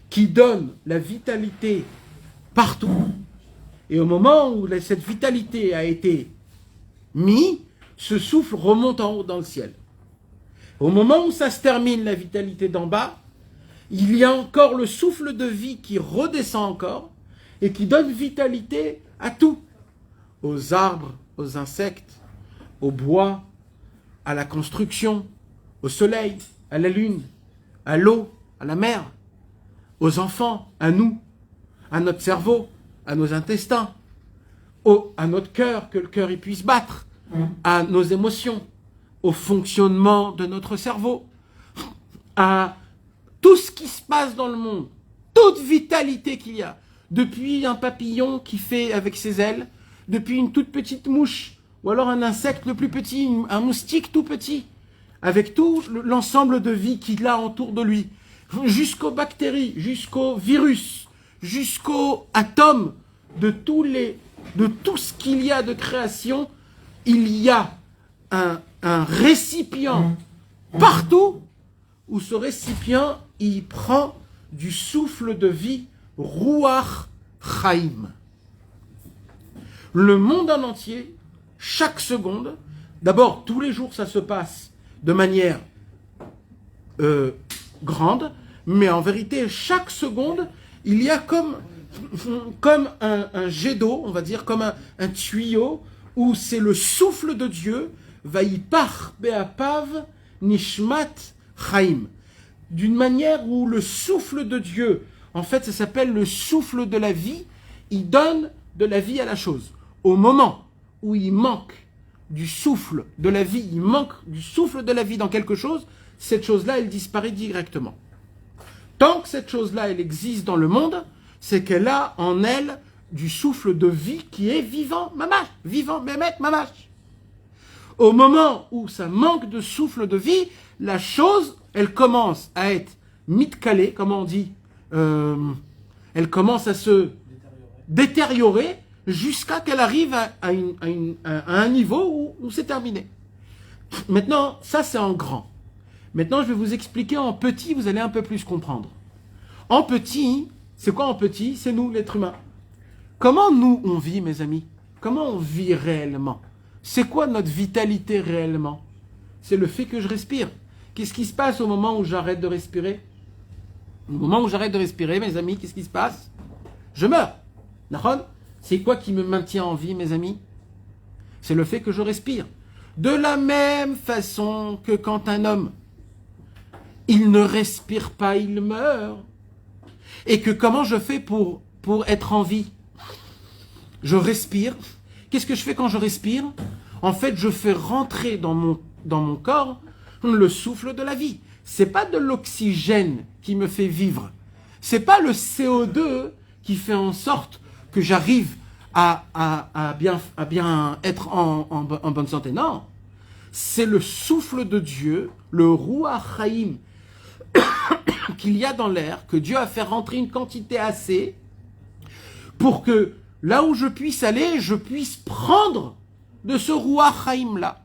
Speaker 1: qui donne la vitalité partout. Et au moment où cette vitalité a été mise, ce souffle remonte en haut dans le ciel. Au moment où ça se termine, la vitalité d'en bas, il y a encore le souffle de vie qui redescend encore et qui donne vitalité à tout. Aux arbres, aux insectes, au bois, à la construction, au soleil, à la lune, à l'eau, à la mer, aux enfants, à nous, à notre cerveau, à nos intestins, à notre cœur, que le cœur y puisse battre, à nos émotions, au fonctionnement de notre cerveau, à tout ce qui se passe dans le monde, toute vitalité qu'il y a, depuis un papillon qui fait avec ses ailes, depuis une toute petite mouche, ou alors un insecte le plus petit, un moustique tout petit, avec tout l'ensemble de vie qu'il a autour de lui, jusqu'aux bactéries, jusqu'aux virus, jusqu'aux atomes, de tout ce qu'il y a de création, il y a un récipient partout où ce récipient, il prend du souffle de vie, Ruach Chaim. Le monde en entier, chaque seconde, d'abord, tous les jours, ça se passe de manière grande, mais en vérité, chaque seconde, il y a comme un jet d'eau, on va dire, comme un tuyau, où c'est le souffle de Dieu, Vaïpach Be'apav Nishmat Chaim. D'une manière où le souffle de Dieu, en fait, ça s'appelle le souffle de la vie, il donne de la vie à la chose. Au moment où il manque du souffle de la vie, il manque du souffle de la vie dans quelque chose, cette chose-là, elle disparaît directement. Tant que cette chose-là, elle existe dans le monde, c'est qu'elle a en elle du souffle de vie qui est vivant, mamash, vivant, bémet, mamash. Au moment où ça manque de souffle de vie, la chose, elle commence à être mitkale, comment on dit, elle commence à se détériorer jusqu'à qu'elle arrive à un niveau où c'est terminé. Maintenant, ça c'est en grand. Maintenant, je vais vous expliquer en petit, vous allez un peu plus comprendre. En petit, c'est quoi en petit? C'est nous, l'être humain. Comment nous, on vit, mes amis? Comment on vit réellement? C'est quoi notre vitalité réellement? c'est le fait que je respire. Qu'est-ce qui se passe au moment où j'arrête de respirer? Au moment où j'arrête de respirer, mes amis, qu'est-ce qui se passe? Je meurs. D'accord? C'est quoi qui me maintient en vie, mes amis? C'est le fait que je respire. De la même façon que quand un homme, il ne respire pas, il meurt. Et que comment je fais pour être en vie? Je respire. Qu'est-ce que je fais quand je respire? En fait, je fais rentrer dans mon corps le souffle de la vie. C'est pas de l'oxygène qui me fait vivre. C'est pas le CO2 qui fait en sorte que j'arrive à bien être en bonne santé. Non. C'est le souffle de Dieu, le Ruach Chaim, qu'il y a dans l'air, que Dieu a fait rentrer une quantité assez pour que là où je puisse aller, je puisse prendre de ce Ruach Chaim là.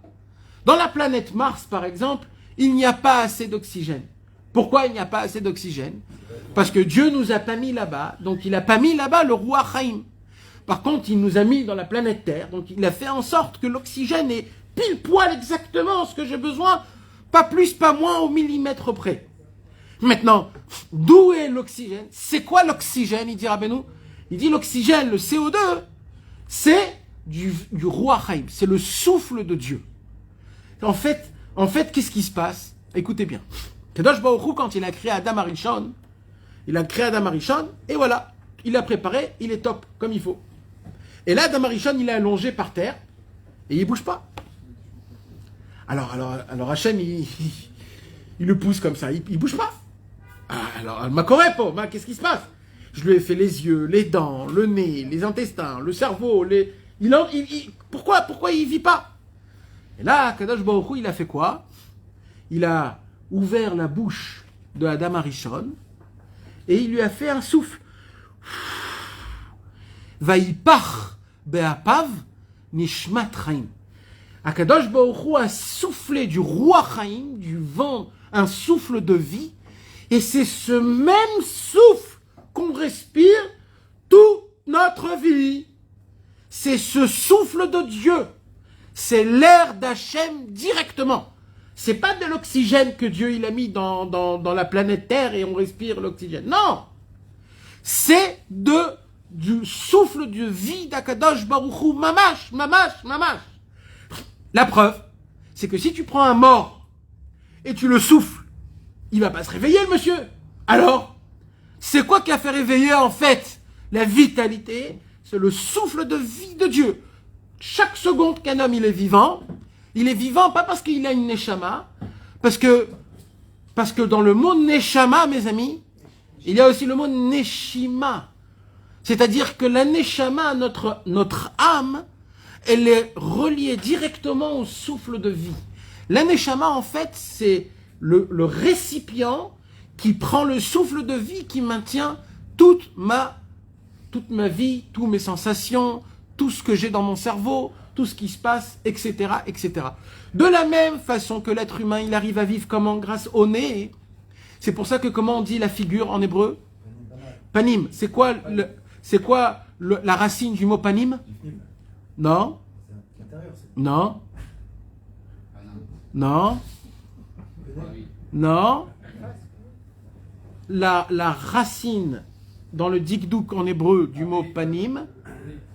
Speaker 1: Dans la planète Mars, par exemple, il n'y a pas assez d'oxygène. Pourquoi il n'y a pas assez d'oxygène? Parce que Dieu nous a pas mis là-bas, donc il n'a pas mis là-bas le Ruach Chaim. Par contre, il nous a mis dans la planète Terre, donc il a fait en sorte que l'oxygène est pile poil exactement ce que j'ai besoin, pas plus, pas moins, au millimètre près. Maintenant, d'où est l'oxygène? C'est quoi l'oxygène? Il dit Rabbeinu. Il dit l'oxygène, le CO2, c'est du Ruach Chaim, c'est le souffle de Dieu. En fait, qu'est-ce qui se passe? Écoutez bien. Kadosh Baruch Hu, quand il a créé Adam Arishon, et voilà, il a préparé, il est top, comme il faut. Et là, Adam Arishon, il est allongé par terre, et il bouge pas. Alors Hachem, il le pousse comme ça, il bouge pas. Alors, Makorepo, qu'est-ce qui se passe? Je lui ai fait les yeux, les dents, le nez, les intestins, le cerveau, pourquoi il vit pas? Et là, Kadosh Baruch Hu, il a fait quoi? Il a ouvert la bouche de Adam Arishon et il lui a fait un souffle. Vaïpach be'apav nishmat chaim. Akadosh Baruch Hu a soufflé du Ruach Chaim, du vent, un souffle de vie, et c'est ce même souffle qu'on respire toute notre vie. C'est ce souffle de Dieu. C'est l'air d'Hachem directement. C'est pas de l'oxygène que Dieu il a mis dans la planète Terre et on respire l'oxygène. Non! C'est du souffle de vie d'Akadosh Baruch Hu, mamash. La preuve, c'est que si tu prends un mort et tu le souffles, il va pas se réveiller le monsieur. Alors, c'est quoi qui a fait réveiller en fait la vitalité? C'est le souffle de vie de Dieu. Chaque seconde qu'un homme il est vivant pas parce qu'il a une neshama, parce que dans le mot neshama, mes amis, il y a aussi le mot neshima. C'est-à-dire que la neshama, notre âme, elle est reliée directement au souffle de vie. La neshama, en fait, c'est le récipient qui prend le souffle de vie qui maintient toute ma vie, toutes mes sensations, tout ce que j'ai dans mon cerveau, tout ce qui se passe, etc., etc. De la même façon que l'être humain, il arrive à vivre comment? Grâce au nez. C'est pour ça que comment on dit la figure en hébreu? Panim. C'est quoi la racine du mot panim? Non. Non. Non. Non. La racine dans le dikdouk en hébreu du mot panim,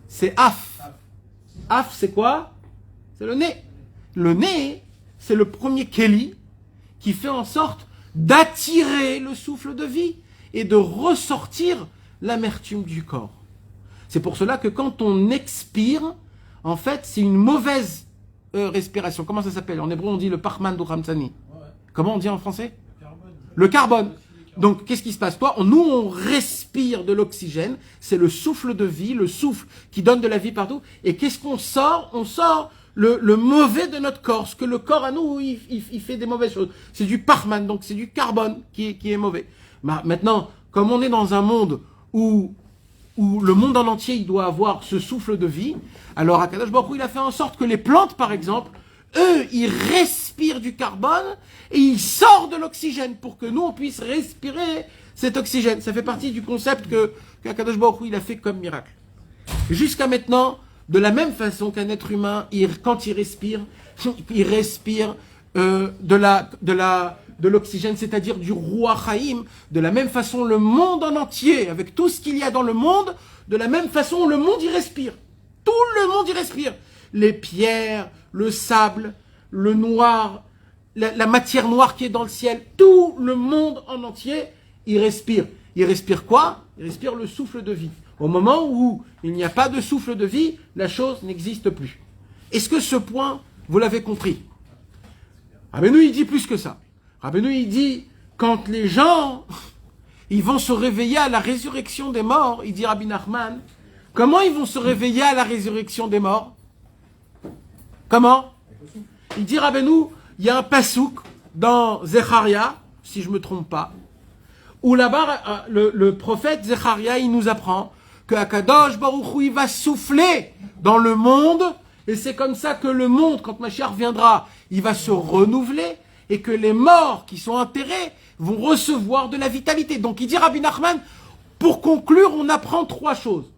Speaker 1: c'est af. Af, c'est quoi? C'est le nez. Le nez, c'est le premier keli qui fait en sorte d'attirer le souffle de vie et de ressortir l'amertume du corps. C'est pour cela que quand on expire, en fait, c'est une mauvaise respiration. Comment ça s'appelle? En hébreu, on dit le parman du Ramsani. Comment on dit en français? Le carbone. Donc, qu'est-ce qui se passe? Nous, on respire de l'oxygène. C'est le souffle de vie, le souffle qui donne de la vie partout. Et qu'est-ce qu'on sort? On sort le mauvais de notre corps. Ce que le corps, à nous, il fait des mauvaises choses. C'est du parman, donc c'est du carbone qui est mauvais. Maintenant, comme on est dans un monde où le monde en entier, il doit avoir ce souffle de vie, alors Akadosh Baruch Hu, il a fait en sorte que les plantes, par exemple, eux, ils respirent du carbone et ils sortent de l'oxygène pour que nous, on puisse respirer cet oxygène. Ça fait partie du concept qu'Akadosh Baruch Hu, il a fait comme miracle. Jusqu'à maintenant, de la même façon qu'un être humain, quand il respire de l'oxygène, c'est-à-dire du Ruach Haïm. De la même façon, le monde en entier, avec tout ce qu'il y a dans le monde, de la même façon, le monde y respire. Tout le monde y respire. Les pierres, le sable, le noir, la matière noire qui est dans le ciel, tout le monde en entier, il respire. Il respire quoi? Il respire le souffle de vie. Au moment où il n'y a pas de souffle de vie, la chose n'existe plus. Est-ce que ce point, vous l'avez compris? Rabbeinu, il dit plus que ça. Rabbeinu, il dit, quand les gens, ils vont se réveiller à la résurrection des morts, il dit Rabbi Nachman, comment ils vont se réveiller à la résurrection des morts? Comment? Il dit Rabbeinu, il y a un pasouk dans Zecharia, si je ne me trompe pas, où là-bas, le prophète Zecharia, il nous apprend que Akadosh Baruch Hu, il va souffler dans le monde, et c'est comme ça que le monde, quand Mashiach viendra, il va se renouveler, et que les morts qui sont enterrés vont recevoir de la vitalité. Donc il dit Rabbi Nachman, pour conclure, on apprend trois choses.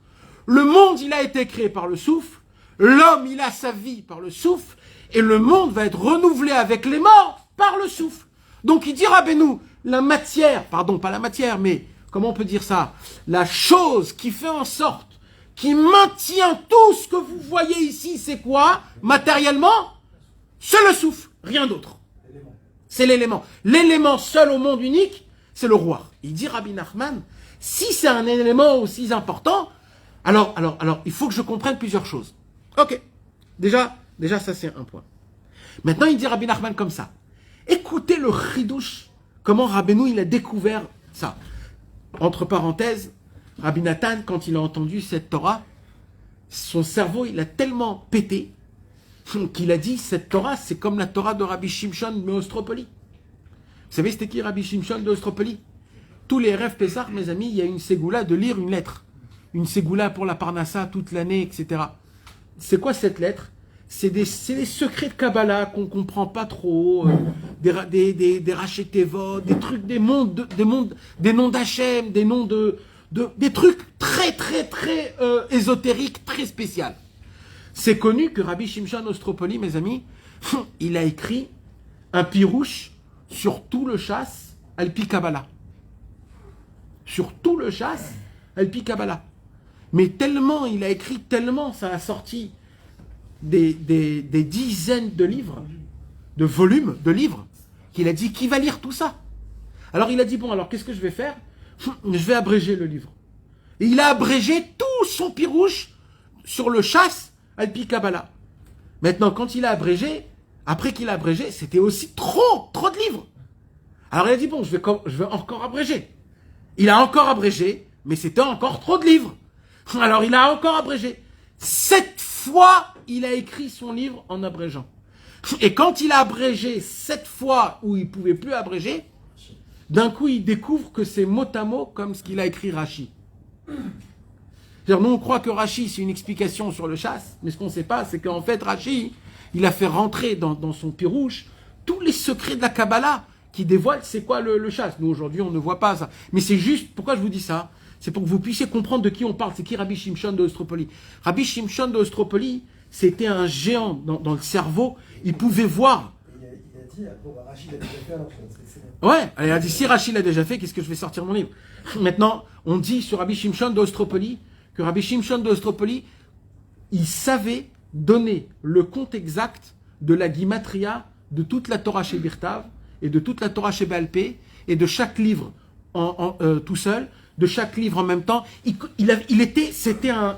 Speaker 1: Le monde, il a été créé par le souffle, l'homme, il a sa vie par le souffle, et le monde va être renouvelé avec les morts par le souffle. Donc il dit Rabbeinu, la matière, pardon, pas la matière, mais comment on peut dire ça? La chose qui fait en sorte, qui maintient tout ce que vous voyez ici, c'est quoi? Matériellement, c'est le souffle, rien d'autre. C'est l'élément. L'élément seul au monde unique, c'est le roi. Il dit Rabbi Nachman, si c'est un élément aussi important, alors, il faut que je comprenne plusieurs choses. Ok. Déjà, ça c'est un point. Maintenant, il dit Rabbi Nachman comme ça. Écoutez le chidouche, comment Rabbeinu, il a découvert ça. Entre parenthèses, Rabbi Nathan, quand il a entendu cette Torah, son cerveau, il a tellement pété, qu'il a dit, cette Torah, c'est comme la Torah de Rabbi Shimshon de Ostropoli. Vous savez, c'était qui Rabbi Shimshon de Ostropoli? Tous les rêves Pessah, mes amis, il y a une ségoula de lire une lettre. Une ségoula pour la Parnassa toute l'année, etc. C'est quoi cette lettre? C'est des secrets de Kabbalah qu'on ne comprend pas trop, des Rachetevot, des trucs, des noms d'Hachem, des noms des trucs très, très, très ésotériques, très spéciaux. C'est connu que Rabbi Shimshon Ostropoli, mes amis, il a écrit un pirouche sur tout le chasse Alpi Kabbalah. Sur tout le chasse Alpi Kabbalah. Mais tellement, il a écrit tellement, ça a sorti des dizaines de livres, de volumes de livres, qu'il a dit, qui va lire tout ça? Alors il a dit, bon, alors qu'est-ce que je vais faire? Je vais abréger le livre. Et il a abrégé tout son pirouche sur le chasse Alpi Kabbalah. Maintenant, quand il a abrégé, après qu'il a abrégé, c'était aussi trop de livres. Alors il a dit, bon, je vais encore abréger. Il a encore abrégé, mais c'était encore trop de livres. Alors il a encore abrégé. 7 fois, il a écrit son livre en abrégeant. Et quand il a abrégé 7 fois où il ne pouvait plus abréger, d'un coup, il découvre que c'est mot à mot comme ce qu'il a écrit Rashi. C'est-à-dire, nous, on croit que Rashi, c'est une explication sur le chasse, mais ce qu'on ne sait pas, c'est qu'en fait, Rashi, il a fait rentrer dans son pirouche tous les secrets de la Kabbalah qui dévoilent c'est quoi le chasse. Nous, aujourd'hui, on ne voit pas ça. Mais c'est juste, pourquoi je vous dis ça? C'est pour que vous puissiez comprendre de qui on parle. C'est qui Rabbi Shimshon de Ostropoli? Rabbi Shimshon de Ostropoli, c'était un géant dans le cerveau. Il pouvait voir.
Speaker 2: Il a dit, bon, Rachid l'a déjà fait, alors c'est...
Speaker 1: Ouais, il a dit, si Rachid l'a déjà fait, qu'est-ce que je vais sortir mon livre? Maintenant, on dit sur Rabbi Shimshon de Ostropoli que Rabbi Shimshon de Ostropoli, il savait donner le compte exact de la guimatria de toute la Torah chez Birtav et de toute la Torah chez Baal Pé et de chaque livre tout seul, de chaque livre en même temps. C'était un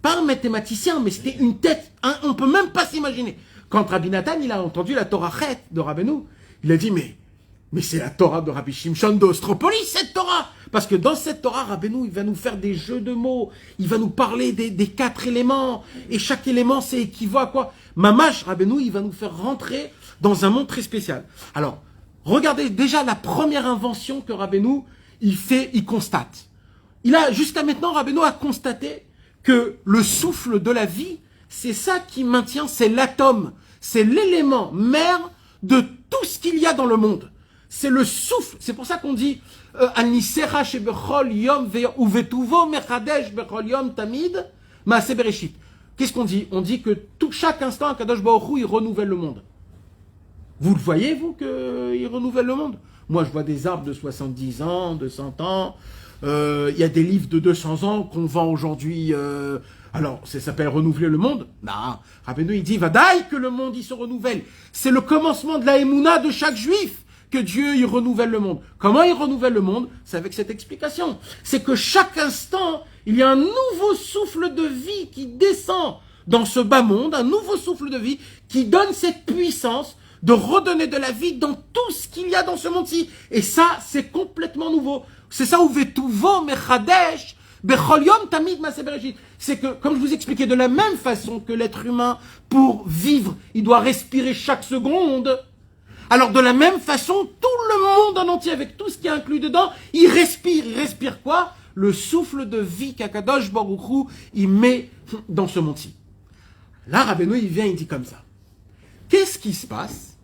Speaker 1: pas un mathématicien, mais c'était une tête, on peut même pas s'imaginer. Quand Rabbi Nathan, il a entendu la Torah Chet de Rabbeinu, il a dit, mais c'est la Torah de Rabbi Shimshon de Ostropoli, cette Torah! Parce que dans cette Torah, Rabbeinu, il va nous faire des jeux de mots, il va nous parler des 4 éléments, et chaque élément, c'est équivaut à quoi? Mamash, Rabbeinu, il va nous faire rentrer dans un monde très spécial. Alors, regardez déjà la première invention que Rabbeinu, il constate. Jusqu'à maintenant, Rabbeinu a constaté que le souffle de la vie, c'est ça qui maintient, c'est l'atome, c'est l'élément mère de tout ce qu'il y a dans le monde. C'est le souffle. C'est pour ça qu'on dit Anisera shebechol yom uvetuvo mechadesh bechol yom tamid maaseh bereshit. Qu'est-ce qu'on dit? On dit que chaque instant, Kadosh Baruch Hu, il renouvelle le monde. Vous le voyez, vous, qu'il renouvelle le monde? Moi, je vois des arbres de 70 ans, de 100 ans. Il y a des livres de 200 ans qu'on vend aujourd'hui. Alors, ça s'appelle renouveler le monde? Non. Rabbeinu, il dit, vadaï que le monde, il se renouvelle. C'est le commencement de la émouna de chaque juif que Dieu, il renouvelle le monde. Comment il renouvelle le monde? C'est avec cette explication. C'est que chaque instant, il y a un nouveau souffle de vie qui descend dans ce bas monde, un nouveau souffle de vie qui donne cette puissance de redonner de la vie dans tout ce qu'il y a dans ce monde-ci. Et ça, c'est complètement nouveau. C'est ça où vetuvo mechadesh bechol yom tamid maaseh bereshit. C'est que, comme je vous expliquais, de la même façon que l'être humain, pour vivre, il doit respirer chaque seconde. Alors, de la même façon, tout le monde en entier, avec tout ce qui est inclus dedans, il respire. Il respire quoi? Le souffle de vie qu'Akadosh Baruch Hu, il met dans ce monde-ci. Là, Rabbeinu, il vient, il dit comme ça. Qu'est-ce qui se passe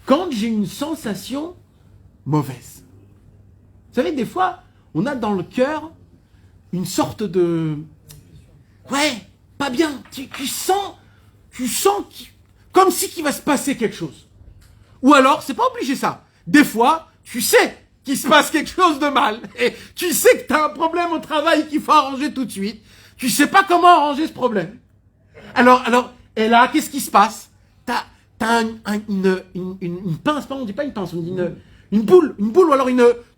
Speaker 1: quand j'ai une sensation mauvaise? Vous savez, des fois, on a dans le cœur une sorte de... Ouais, pas bien. Tu sens comme si qu'il va se passer quelque chose. Ou alors, c'est pas obligé ça. Des fois, tu sais qu'il se passe quelque chose de mal. Et tu sais que tu as un problème au travail qu'il faut arranger tout de suite. Tu sais pas comment arranger ce problème. Alors, et là, qu'est-ce qui se passe? T'as une pince, on dit pas une pince, on dit une boule, ou alors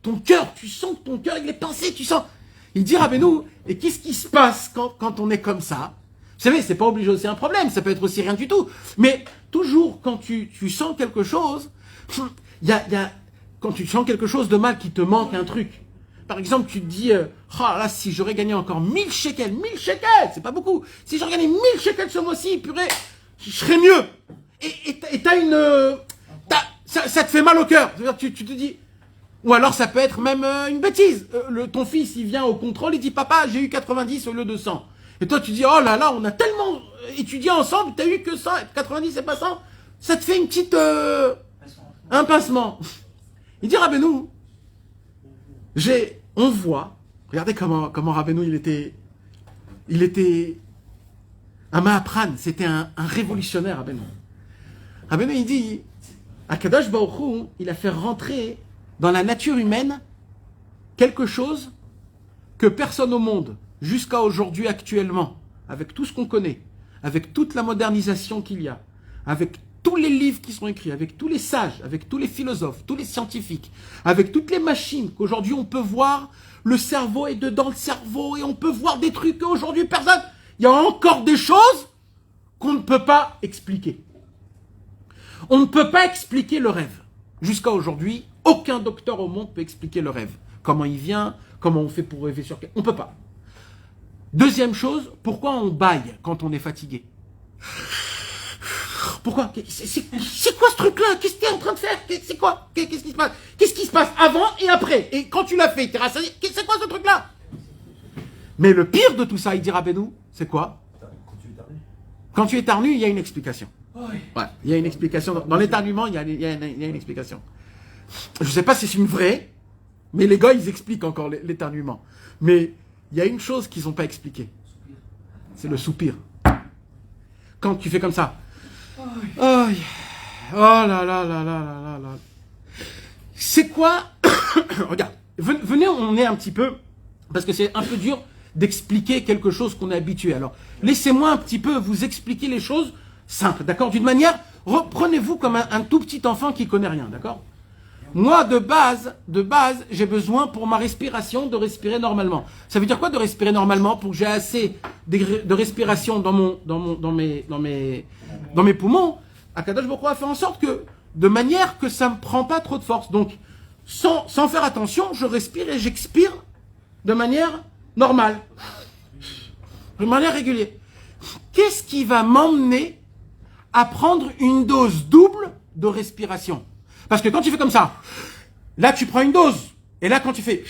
Speaker 1: ton cœur, tu sens que ton cœur, il est pincé, tu sens. Il dit, Rabbeinu, et qu'est-ce qui se passe quand on est comme ça? Vous savez, c'est pas obligé aussi un problème, ça peut être aussi rien du tout. Mais toujours, quand tu sens quelque chose, quand tu sens quelque chose de mal, qui te manque un truc. Par exemple, tu te dis, oh là, si j'aurais gagné encore 1000 shekels, c'est pas beaucoup. Si j'aurais gagné 1000 shekels ce mois-ci, purée, je serais mieux. Et t'as ça te fait mal au cœur. Tu te dis, ou alors ça peut être même une bêtise. Ton fils, il vient au contrôle, il dit, papa, j'ai eu 90 au lieu de 100. Et toi, tu dis, oh là là, on a tellement étudié ensemble, t'as eu que 100, 90 et pas 100. Ça te fait une petite, un pincement. Il dit, Rabbeinu, on voit, regardez comment Rabbeinu, il était un Mahapran, c'était un révolutionnaire, Rabbeinu. Rabbeinu, il dit, Akadosh Baruch Hu, il a fait rentrer dans la nature humaine quelque chose que personne au monde, jusqu'à aujourd'hui actuellement, avec tout ce qu'on connaît, avec toute la modernisation qu'il y a, avec tous les livres qui sont écrits, avec tous les sages, avec tous les philosophes, tous les scientifiques, avec toutes les machines qu'aujourd'hui on peut voir, le cerveau est dedans le cerveau et on peut voir des trucs qu'aujourd'hui personne. Il y a encore des choses qu'on ne peut pas expliquer. On ne peut pas expliquer le rêve. Jusqu'à aujourd'hui, aucun docteur au monde peut expliquer le rêve. Comment il vient, comment on fait pour rêver sur quelque... On ne peut pas. Deuxième chose, pourquoi on bâille quand on est fatigué? Pourquoi? C'est quoi ce truc-là? Qu'est-ce que tu es en train de faire? C'est quoi? Qu'est-ce qui se passe? Qu'est-ce qui se passe avant et après? Et quand tu l'as fait, tu es rassasié. C'est quoi ce truc-là? Mais le pire de tout ça, il dit Rabbeinu, c'est quoi? Quand tu éternues, il y a une explication. Ouais, il y a une explication. Dans l'éternuement, il y a une explication. Je ne sais pas si c'est une vraie, mais les gars, ils expliquent encore l'éternuement. Mais il y a une chose qu'ils n'ont pas expliquée. C'est le soupir. Quand tu fais comme ça. Oh là là là là là là. C'est quoi? Regarde, venez, on est un petit peu, parce que c'est un peu dur d'expliquer quelque chose qu'on est habitué. Alors, laissez-moi un petit peu vous expliquer les choses simples, d'accord? D'une manière, reprenez-vous comme un tout petit enfant qui connaît rien, d'accord? Moi, de base, j'ai besoin pour ma respiration de respirer normalement. Ça veut dire quoi de respirer normalement? Pour que j'ai assez de respiration dans mes poumons, Akadosh Baruch Hu a fait en sorte que, de manière que ça me prend pas trop de force. Donc, sans faire attention, je respire et j'expire de manière normale, de manière régulière. Qu'est-ce qui va m'emmener à prendre une dose double de respiration? Parce que quand tu fais comme ça, là tu prends une dose, et là quand tu fais,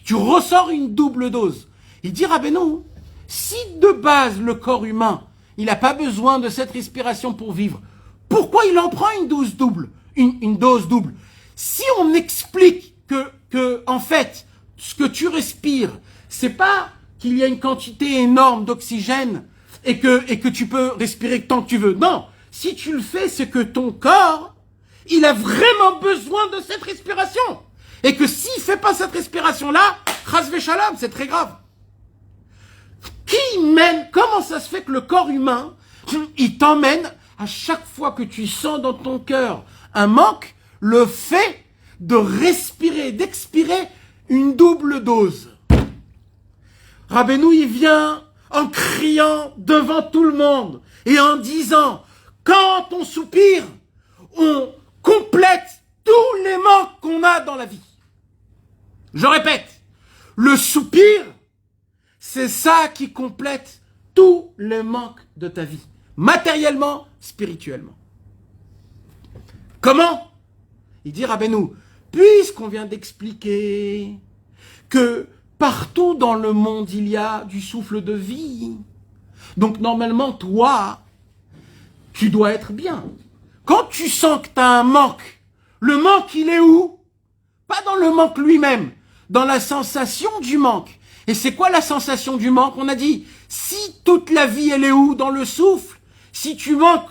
Speaker 1: tu ressors une double dose. Il dit Rabbeinu, si de base le corps humain, il n'a pas besoin de cette respiration pour vivre, pourquoi il en prend une dose double? Une dose double. Si on explique que en fait, ce que tu respires, c'est pas qu'il y a une quantité énorme d'oxygène et que tu peux respirer tant que tu veux. Non, si tu le fais, c'est que ton corps, il a vraiment besoin de cette respiration. Et que s'il fait pas cette respiration-là, chas v'shalom, c'est très grave. Comment ça se fait que le corps humain, il t'emmène, à chaque fois que tu sens dans ton cœur un manque, le fait de respirer, d'expirer une double dose. Rabbeinu, il vient en criant devant tout le monde et en disant, quand on soupire, on complète tous les manques qu'on a dans la vie. Je répète, le soupir, c'est ça qui complète tous les manques de ta vie, matériellement, spirituellement. Comment? Il dit Rabbeinu, puisqu'on vient d'expliquer que partout dans le monde, il y a du souffle de vie. Donc normalement, toi, tu dois être bien. Quand tu sens que tu as un manque, le manque, il est où? Pas dans le manque lui-même, dans la sensation du manque. Et c'est quoi la sensation du manque? On a dit, si toute la vie, elle est où? Dans le souffle. Si tu manques,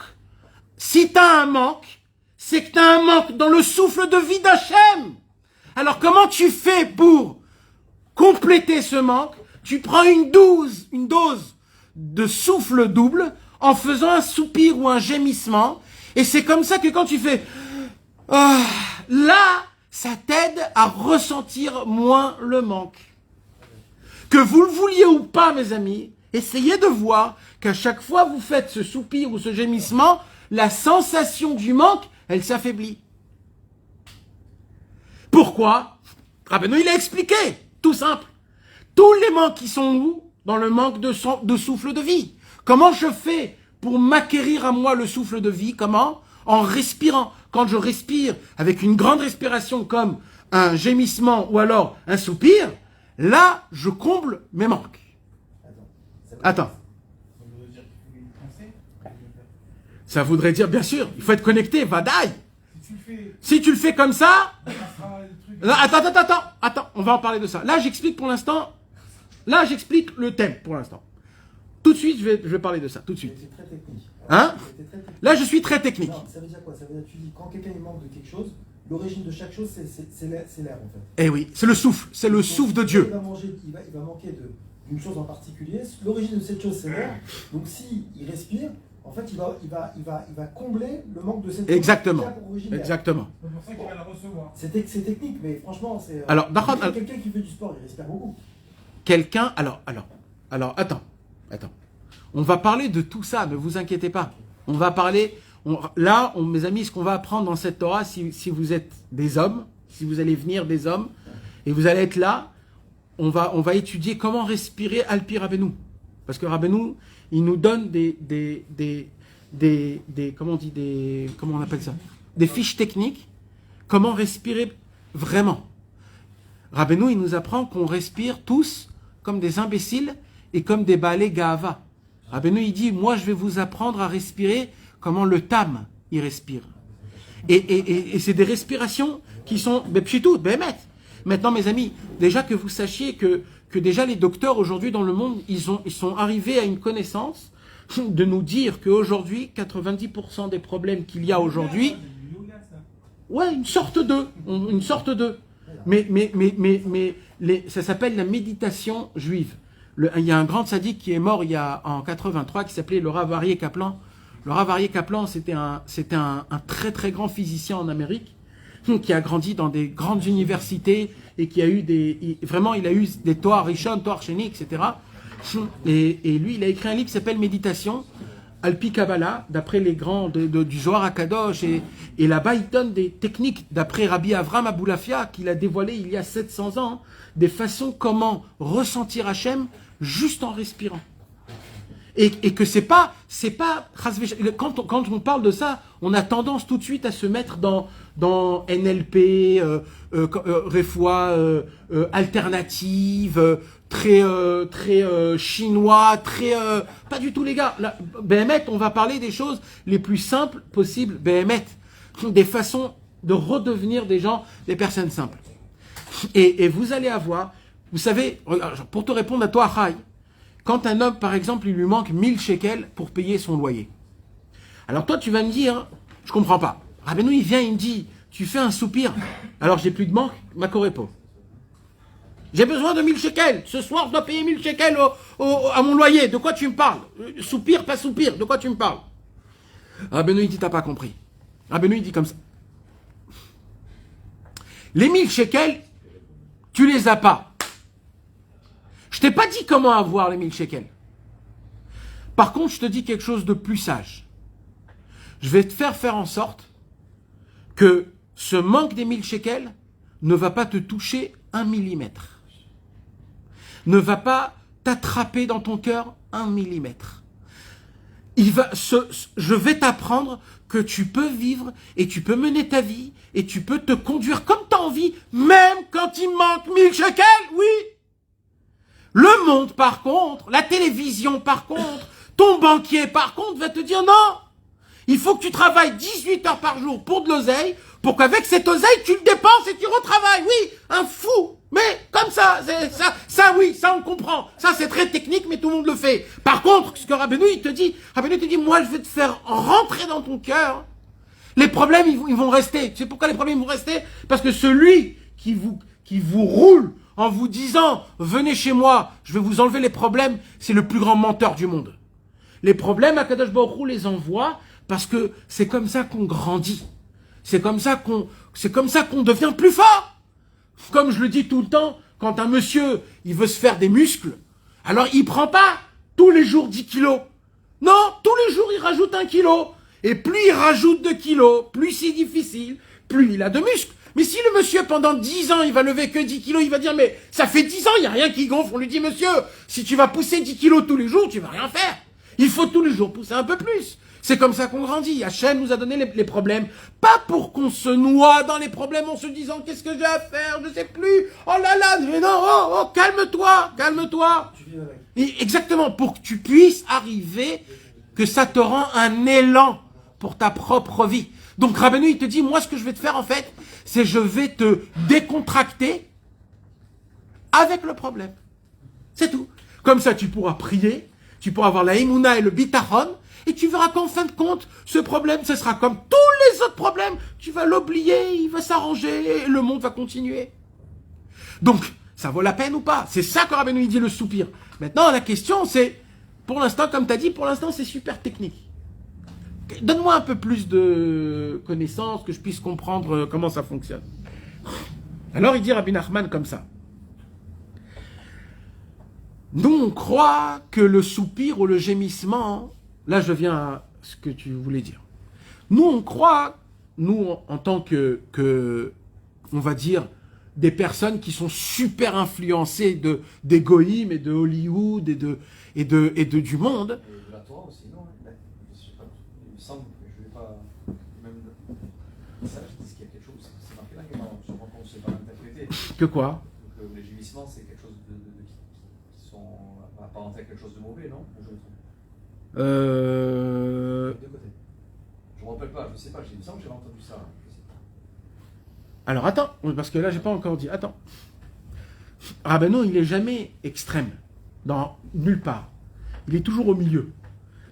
Speaker 1: si tu as un manque, c'est que tu as un manque dans le souffle de vie d'Hachem. Alors comment tu fais pour compléter ce manque? Tu prends une dose de souffle double en faisant un soupir ou un gémissement. Et c'est comme ça que quand tu fais là, ça t'aide à ressentir moins le manque. Que vous le vouliez ou pas, mes amis, essayez de voir qu'à chaque fois vous faites ce soupir ou ce gémissement, la sensation du manque, elle s'affaiblit. Pourquoi? Rabbeinu, il a expliqué, tout simple. Tous les manques qui sont où? Dans le manque de souffle de vie. Comment je fais pour m'acquérir à moi le souffle de vie? Comment? En respirant. Quand je respire avec une grande respiration comme un gémissement ou alors un soupir, là, je comble mes manques. Attends. Ça voudrait dire, bien sûr, il faut être connecté, vadaï. Si tu le fais comme ça... Attends, on va en parler de ça. Là, j'explique pour l'instant... Là, j'explique le thème pour l'instant. Tout de suite, je vais parler de ça, tout de suite.
Speaker 2: C'est très technique.
Speaker 1: Hein? Là, je suis très technique.
Speaker 2: Non, ça veut dire quoi? Ça veut dire, tu dis, quand quelqu'un il manque de quelque chose, l'origine de chaque chose, c'est l'air en fait.
Speaker 1: Eh oui, c'est le souffle, c'est le souffle de Dieu.
Speaker 2: Il va manquer d'une chose en particulier. L'origine de cette chose, c'est l'air. Donc, s'il respire, en fait, il va combler le manque de cette chose.
Speaker 1: Exactement.
Speaker 2: Qui a pour origine l'air.
Speaker 1: Exactement.
Speaker 3: C'est pour ça qu'il va la recevoir.
Speaker 2: C'est technique, mais franchement, c'est.
Speaker 1: Alors,
Speaker 2: quelqu'un qui fait du sport, il respire beaucoup.
Speaker 1: Quelqu'un, alors, attends. On va parler de tout ça, ne vous inquiétez pas. On va parler, mes amis, ce qu'on va apprendre dans cette Torah, si vous êtes des hommes, si vous allez venir des hommes, et vous allez être là, on va étudier comment respirer Alpi Rabbeinu. Parce que Rabbeinu, il nous donne comment on appelle ça? Des fiches techniques, comment respirer vraiment. Rabbeinu, il nous apprend qu'on respire tous comme des imbéciles et comme des balais Gahava. Rabbeinu, il dit, moi, je vais vous apprendre à respirer comment le Tam, il respire. Et c'est des respirations qui sont, maintenant, mes amis, déjà que vous sachiez que déjà les docteurs aujourd'hui dans le monde, ils sont arrivés à une connaissance de nous dire qu'aujourd'hui, 90% des problèmes qu'il y a aujourd'hui, ouais, une sorte de. Mais ça s'appelle la méditation juive. Il y a un grand tzaddik qui est mort en 83 qui s'appelait le Rav Aryeh Kaplan. Le Rav Aryeh Kaplan, c'était un très très grand physicien en Amérique qui a grandi dans des grandes universités et qui a eu il a eu des Toar Rishon, Toar Sheni, etc. Et lui, il a écrit un livre qui s'appelle Méditation, Alpi Kabbalah, d'après les grands du Zohar HaKadosh. Et là-bas, il donne des techniques, d'après Rabbi Avram Aboulafia, qu'il a dévoilé il y a 700 ans, des façons comment ressentir Hachem juste en respirant. Et que c'est pas quand on parle de ça, on a tendance tout de suite à se mettre dans NLP, Refoua alternative, très chinois, pas du tout les gars. Là, Béhémet, on va parler des choses les plus simples possibles. Béhémet, des façons de redevenir des personnes simples. Et vous allez avoir, vous savez, pour te répondre à toi, Chai, quand un homme, par exemple, il lui manque 1000 shekels pour payer son loyer. Alors toi, tu vas me dire, je comprends pas. Rabbeinu, il vient, il me dit, tu fais un soupir. Alors j'ai plus de manque, ma corépo. J'ai besoin de 1000 shekels. Ce soir, je dois payer 1000 shekels à mon loyer. De quoi tu me parles? Soupir, pas soupir. De quoi tu me parles? Rabbeinu, il dit, t'as pas compris. Rabbeinu, il dit comme ça. Les 1000 shekels, tu les as pas. Je t'ai pas dit comment avoir les 1000 shekels. Par contre, je te dis quelque chose de plus sage. Je vais te faire en sorte que ce manque des 1000 shekels ne va pas te toucher 1 millimètre. Ne va pas t'attraper dans ton cœur 1 millimètre. Je vais t'apprendre que tu peux vivre et tu peux mener ta vie et tu peux te conduire comme tu as envie, même quand il manque 1000 shekels, oui. Le monde, par contre, la télévision, par contre, ton banquier, par contre, va te dire non. Il faut que tu travailles 18 heures par jour pour de l'oseille, pour qu'avec cette oseille, tu le dépenses et tu retravailles. Oui, un fou. Mais comme ça, oui, ça on comprend. Ça c'est très technique, mais tout le monde le fait. Par contre, ce que Rabbeinu il te dit, moi je vais te faire rentrer dans ton cœur. Les problèmes, ils vont rester. Tu sais pourquoi les problèmes vont rester? Parce que celui qui vous roule en vous disant, venez chez moi, je vais vous enlever les problèmes, c'est le plus grand menteur du monde. Les problèmes, Akadosh Baruch Hu les envoie parce que c'est comme ça qu'on grandit. C'est comme ça qu'on devient plus fort. Comme je le dis tout le temps, quand un monsieur, il veut se faire des muscles, alors il prend pas tous les jours 10 kilos. Non, tous les jours il rajoute 1 kilo. Et plus il rajoute de kilos, plus c'est difficile, plus il a de muscles. Mais si le monsieur, pendant 10 ans, il va lever que 10 kilos, il va dire, mais ça fait 10 ans, il n'y a rien qui gonfle. On lui dit, monsieur, si tu vas pousser 10 kilos tous les jours, tu vas rien faire. Il faut tous les jours pousser un peu plus. C'est comme ça qu'on grandit. Hachem nous a donné les problèmes, pas pour qu'on se noie dans les problèmes en se disant, qu'est-ce que j'ai à faire, je sais plus. Oh là là, mais non, calme-toi.
Speaker 2: Tu vis avec.
Speaker 1: Et exactement, pour que tu puisses arriver, que ça te rend un élan pour ta propre vie. Donc Rabbeinu, il te dit, moi ce que je vais te faire en fait, c'est je vais te décontracter avec le problème. C'est tout. Comme ça, tu pourras prier, tu pourras avoir la Emouna et le Bitachon, et tu verras qu'en fin de compte, ce problème, ce sera comme tous les autres problèmes. Tu vas l'oublier, il va s'arranger, et le monde va continuer. Donc, ça vaut la peine ou pas? C'est ça que Rabbeinu dit, le soupir. Maintenant, la question, c'est, pour l'instant, comme tu as dit, pour l'instant, c'est super technique. Donne-moi un peu plus de connaissances, que je puisse comprendre comment ça fonctionne. Alors, il dit Rabbi Nachman comme ça. Nous, on croit que le soupir ou le gémissement, là, je viens à ce que tu voulais dire. Nous, on croit, nous, en tant que, on va dire, des personnes qui sont super influencées des goïms et de Hollywood et du monde.
Speaker 4: Et de la Torah aussi, non? Je sais pas, il me semble que je ne vais pas. Même. Ça, je dis qu'il y a quelque chose. C'est marqué là, je ne sais pas l'interpréter.
Speaker 1: Que quoi?
Speaker 4: Donc, les gémissements, c'est quelque chose qui sont apparentés à quelque chose de mauvais, non? Je me trompe. De côté. Je ne me rappelle pas, je ne sais pas, il me semble que j'avais entendu ça.
Speaker 1: Alors attends, parce que là j'ai pas encore dit. Attends. Rabbeinu, il est jamais extrême, dans nulle part. Il est toujours au milieu.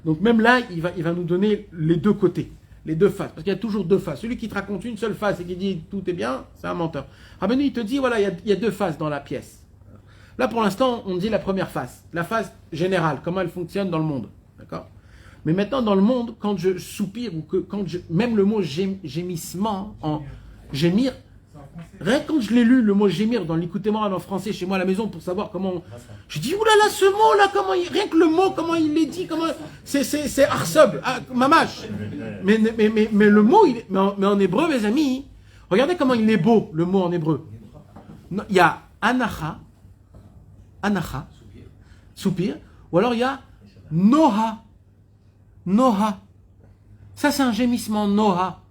Speaker 1: Donc même là, il va nous donner les deux côtés, les deux faces, parce qu'il y a toujours deux faces. Celui qui te raconte une seule face et qui dit tout est bien, c'est un menteur. Rabbeinu, il te dit voilà, il y a deux faces dans la pièce. Là pour l'instant, on dit la première face, la face générale, comment elle fonctionne dans le monde, d'accord? Mais maintenant dans le monde, quand je soupire ou que même le mot gémissement en gémir, rien que quand je l'ai lu, le mot gémir dans l'écoutez-moi en français chez moi à la maison pour savoir comment. Je dis oulala, ce mot-là, rien que le mot, comment il est dit, comment. C'est arsob, mamash. Mais le mot, mais en hébreu, mes amis, regardez comment il est beau, le mot en hébreu. Il y a anacha, soupir, ou alors il y a noha. Ça, c'est un gémissement, noha,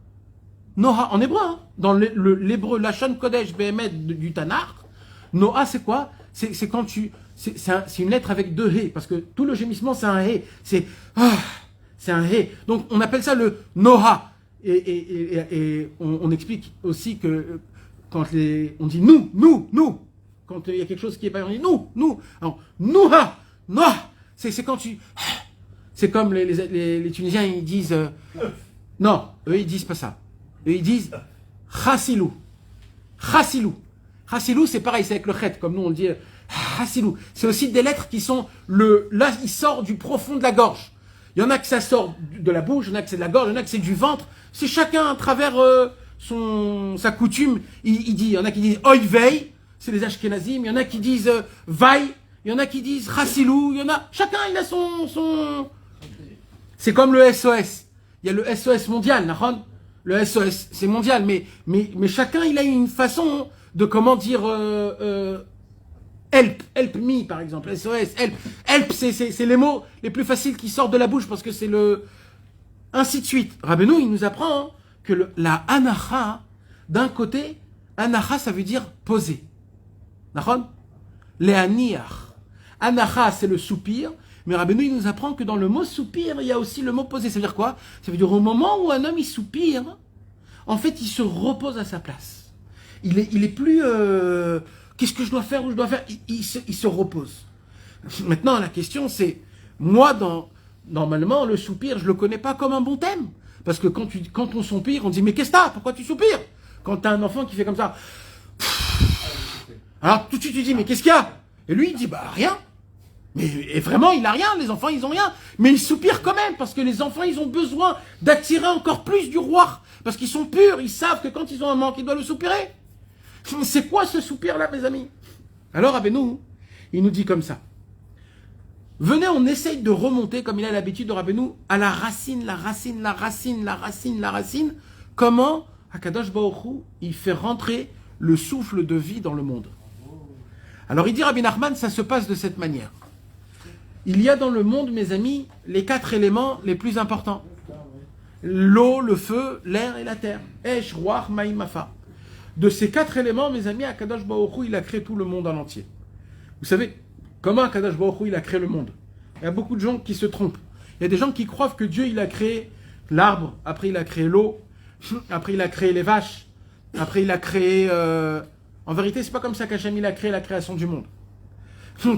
Speaker 1: en hébreu, hein. Dans l'hébreu, Lachon Kodesh Behemet du Tanakh, Noah, c'est quoi? C'est quand c'est une lettre avec deux hé, parce que tout le gémissement, c'est un hé. C'est un hé. Donc, on appelle ça le Noah. Et on explique aussi que quand on dit nous, quand il y a quelque chose qui est pas, on dit nous. Alors, Noah, c'est quand tu. C'est comme les Tunisiens, ils disent... non, eux, ils disent pas ça. Eux, ils disent Khassilou. Khassilou. Khassilou, c'est pareil, c'est avec le khet, comme nous on le dit. Khassilou. C'est aussi des lettres qui sont... Là, il sort du profond de la gorge. Il y en a que ça sort de la bouche, il y en a que c'est de la gorge, il y en a que c'est du ventre. C'est chacun à travers sa coutume. Il dit, il y en a qui disent Oivei, c'est les Ashkenazim. Il y en a qui disent Vai. Il y en a qui disent Khassilou. Il y en a... Chacun, il a son... C'est comme le SOS. Il y a le SOS mondial, Nahon. Le SOS, c'est mondial. Mais chacun, il a une façon de, comment dire... help me, par exemple. SOS, help, c'est les mots les plus faciles qui sortent de la bouche parce que c'est le... Ainsi de suite. Rabbeinu, il nous apprend que la anacha, d'un côté, anacha, ça veut dire poser. Nahon? Le'aniach. Anacha, c'est le soupir. Mais Rabbeinu, il nous apprend que dans le mot soupir, il y a aussi le mot poser. Ça veut dire quoi? Ça veut dire au moment où un homme, il soupire, en fait, il se repose à sa place. Il est plus... qu'est-ce que je dois faire? Où je dois faire? Il se repose. Maintenant, la question, c'est... Moi, normalement, le soupir, je le connais pas comme un bon thème. Parce que quand on soupire, on dit, mais qu'est-ce que t'as? Pourquoi tu soupires? Quand t'as un enfant qui fait comme ça... Alors, tout de suite, tu dis, mais qu'est-ce qu'il y a? Et lui, il dit, bah, rien. Et vraiment, il a rien, les enfants, ils ont rien. Mais ils soupirent quand même, parce que les enfants, ils ont besoin d'attirer encore plus du roi. Parce qu'ils sont purs, ils savent que quand ils ont un manque, ils doivent le soupirer. C'est quoi ce soupir-là, mes amis? Alors, Rabbeinu, il nous dit comme ça. Venez, on essaye de remonter, comme il a l'habitude de Rabbeinu, à la racine. Comment Akadosh Baruch Hu, il fait rentrer le souffle de vie dans le monde. Alors, il dit Rabbi Nachman, ça se passe de cette manière. Il y a dans le monde, mes amis, les 4 éléments les plus importants. L'eau, le feu, l'air et la terre. Esh, Ruach, Maïm, Mafa. De ces 4 éléments, mes amis, Akadosh Baruch Hu, il a créé tout le monde en entier. Vous savez, comment Akadosh Baruch Hu, il a créé le monde? Il y a beaucoup de gens qui se trompent. Il y a des gens qui croient que Dieu, il a créé l'arbre, après il a créé l'eau, après il a créé les vaches, après il a créé... En vérité, c'est pas comme ça qu'Hachem, il a créé la création du monde.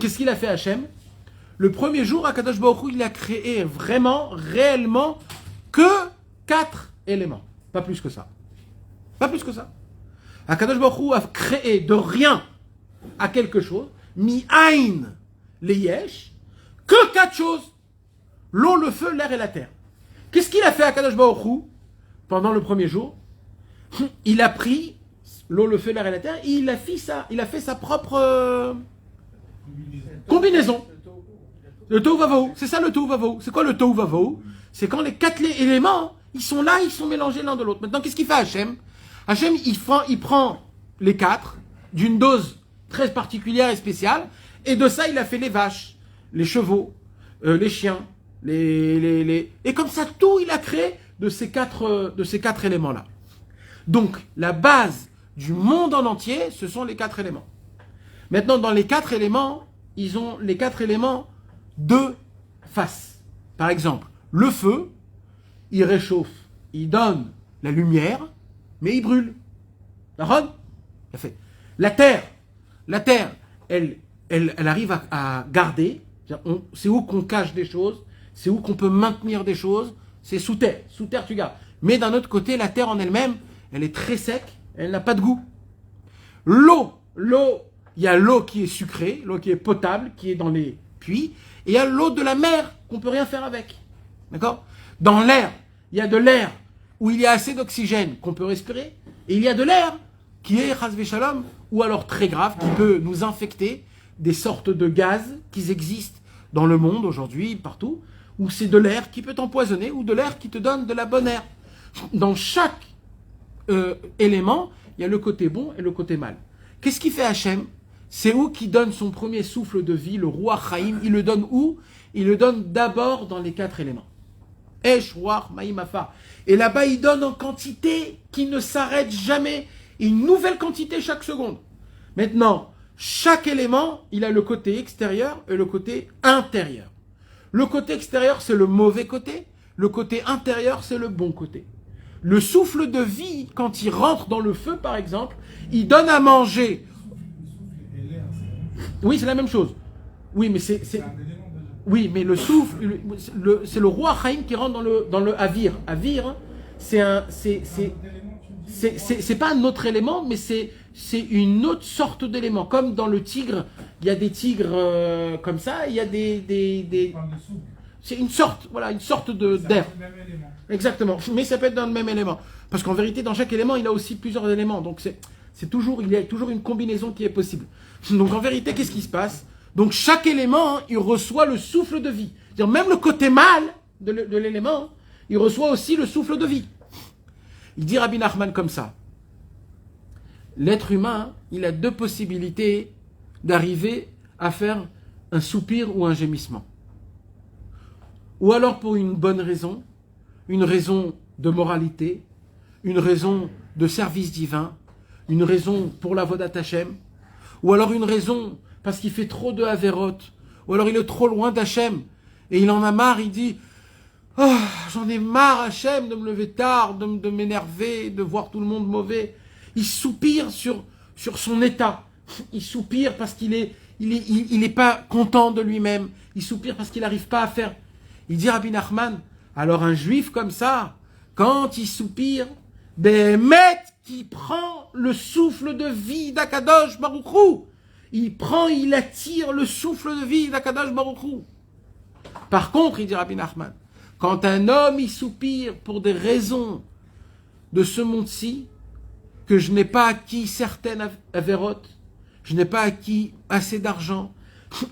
Speaker 1: Qu'est-ce qu'il a fait, Hachem? Le premier jour, Akadosh Baruch Hu, il a créé vraiment, réellement, que 4 éléments. Pas plus que ça. Pas plus que ça. Akadosh Baruch Hu a créé de rien à quelque chose, mi-aïn, les yesh, que 4 choses. L'eau, le feu, l'air et la terre. Qu'est-ce qu'il a fait Akadosh Baruch Hu pendant le premier jour? Il a pris l'eau, le feu, l'air et la terre, et il a fait sa propre combinaison. Le tohu vavohu, c'est ça le tohu vavohu. C'est quoi le tohu vavohu? C'est quand les 4 éléments, ils sont là, ils sont mélangés l'un de l'autre. Maintenant, qu'est-ce qu'il fait Hachem? Hachem, il prend les 4 d'une dose très particulière et spéciale, et de ça, il a fait les vaches, les chevaux, les chiens, et comme ça, tout il a créé de ces 4 éléments-là. Donc, la base du monde en entier, ce sont les 4 éléments. Maintenant, dans les 4 éléments, ils ont les 4 éléments 2 faces. Par exemple, le feu, il réchauffe, il donne la lumière, mais il brûle. D'accord? La terre, elle arrive à garder. C'est où qu'on cache des choses, c'est où qu'on peut maintenir des choses, c'est sous terre. Sous terre, tu gardes. Mais d'un autre côté, la terre en elle-même, elle est très sec, elle n'a pas de goût. L'eau, il y a l'eau qui est sucrée, l'eau qui est potable, qui est dans les puits, et il y a l'eau de la mer qu'on peut rien faire avec. D'accord? Dans l'air, il y a de l'air où il y a assez d'oxygène qu'on peut respirer, et il y a de l'air qui est chas v'shalom, ou alors très grave, qui peut nous infecter, des sortes de gaz qui existent dans le monde aujourd'hui, partout, où c'est de l'air qui peut t'empoisonner, ou de l'air qui te donne de la bonne air. Dans chaque élément, il y a le côté bon et le côté mal. Qu'est-ce qu'il fait Hachem? C'est où qui donne son premier souffle de vie, le Ruach Chaim. Il le donne où? Il le donne d'abord dans les 4 éléments. Esh, Ruach, Maïm, Afar. Et là-bas, il donne en quantité qui ne s'arrête jamais. Une nouvelle quantité chaque seconde. Maintenant, chaque élément, il a le côté extérieur et le côté intérieur. Le côté extérieur, c'est le mauvais côté. Le côté intérieur, c'est le bon côté. Le souffle de vie, quand il rentre dans le feu, par exemple, il donne à manger. Oui, c'est la même chose. Oui, mais c'est... Oui, mais le souffle, c'est le roi Chaim qui rentre dans le Avir. Avir, c'est pas un autre élément, mais c'est une autre sorte d'élément. Comme dans le tigre, il y a des tigres comme ça, il y a des c'est une sorte d'air. Exactement, mais ça peut être dans le même élément. Parce qu'en vérité, dans chaque élément, il a aussi plusieurs éléments. Donc il y a toujours une combinaison qui est possible. Donc en vérité, qu'est-ce qui se passe? Donc chaque élément, il reçoit le souffle de vie. C'est-à-dire même le côté mâle de l'élément, il reçoit aussi le souffle de vie. Il dit Rabbi Nachman comme ça. L'être humain, il a deux possibilités d'arriver à faire un soupir ou un gémissement. Ou alors pour une bonne raison, une raison de moralité, une raison de service divin, une raison pour la Vodat Hashem, ou alors une raison parce qu'il fait trop de Averot, ou alors il est trop loin d'Hachem, et il en a marre, il dit « Oh, j'en ai marre Hachem de me lever tard, de m'énerver, de voir tout le monde mauvais. » Il soupire sur son état, il soupire parce qu'il est pas content de lui-même, il soupire parce qu'il n'arrive pas à faire. Il dit Rabbi Nachman, alors un juif comme ça, quand il soupire, Bémet qui prend le souffle de vie d'Akadosh Baruch Hu. Il attire le souffle de vie d'Akadosh Baruch Hu. Par contre, il dit Rabbi Nachman, quand un homme il soupire pour des raisons de ce monde-ci, que je n'ai pas acquis certaines avérotes, je n'ai pas acquis assez d'argent,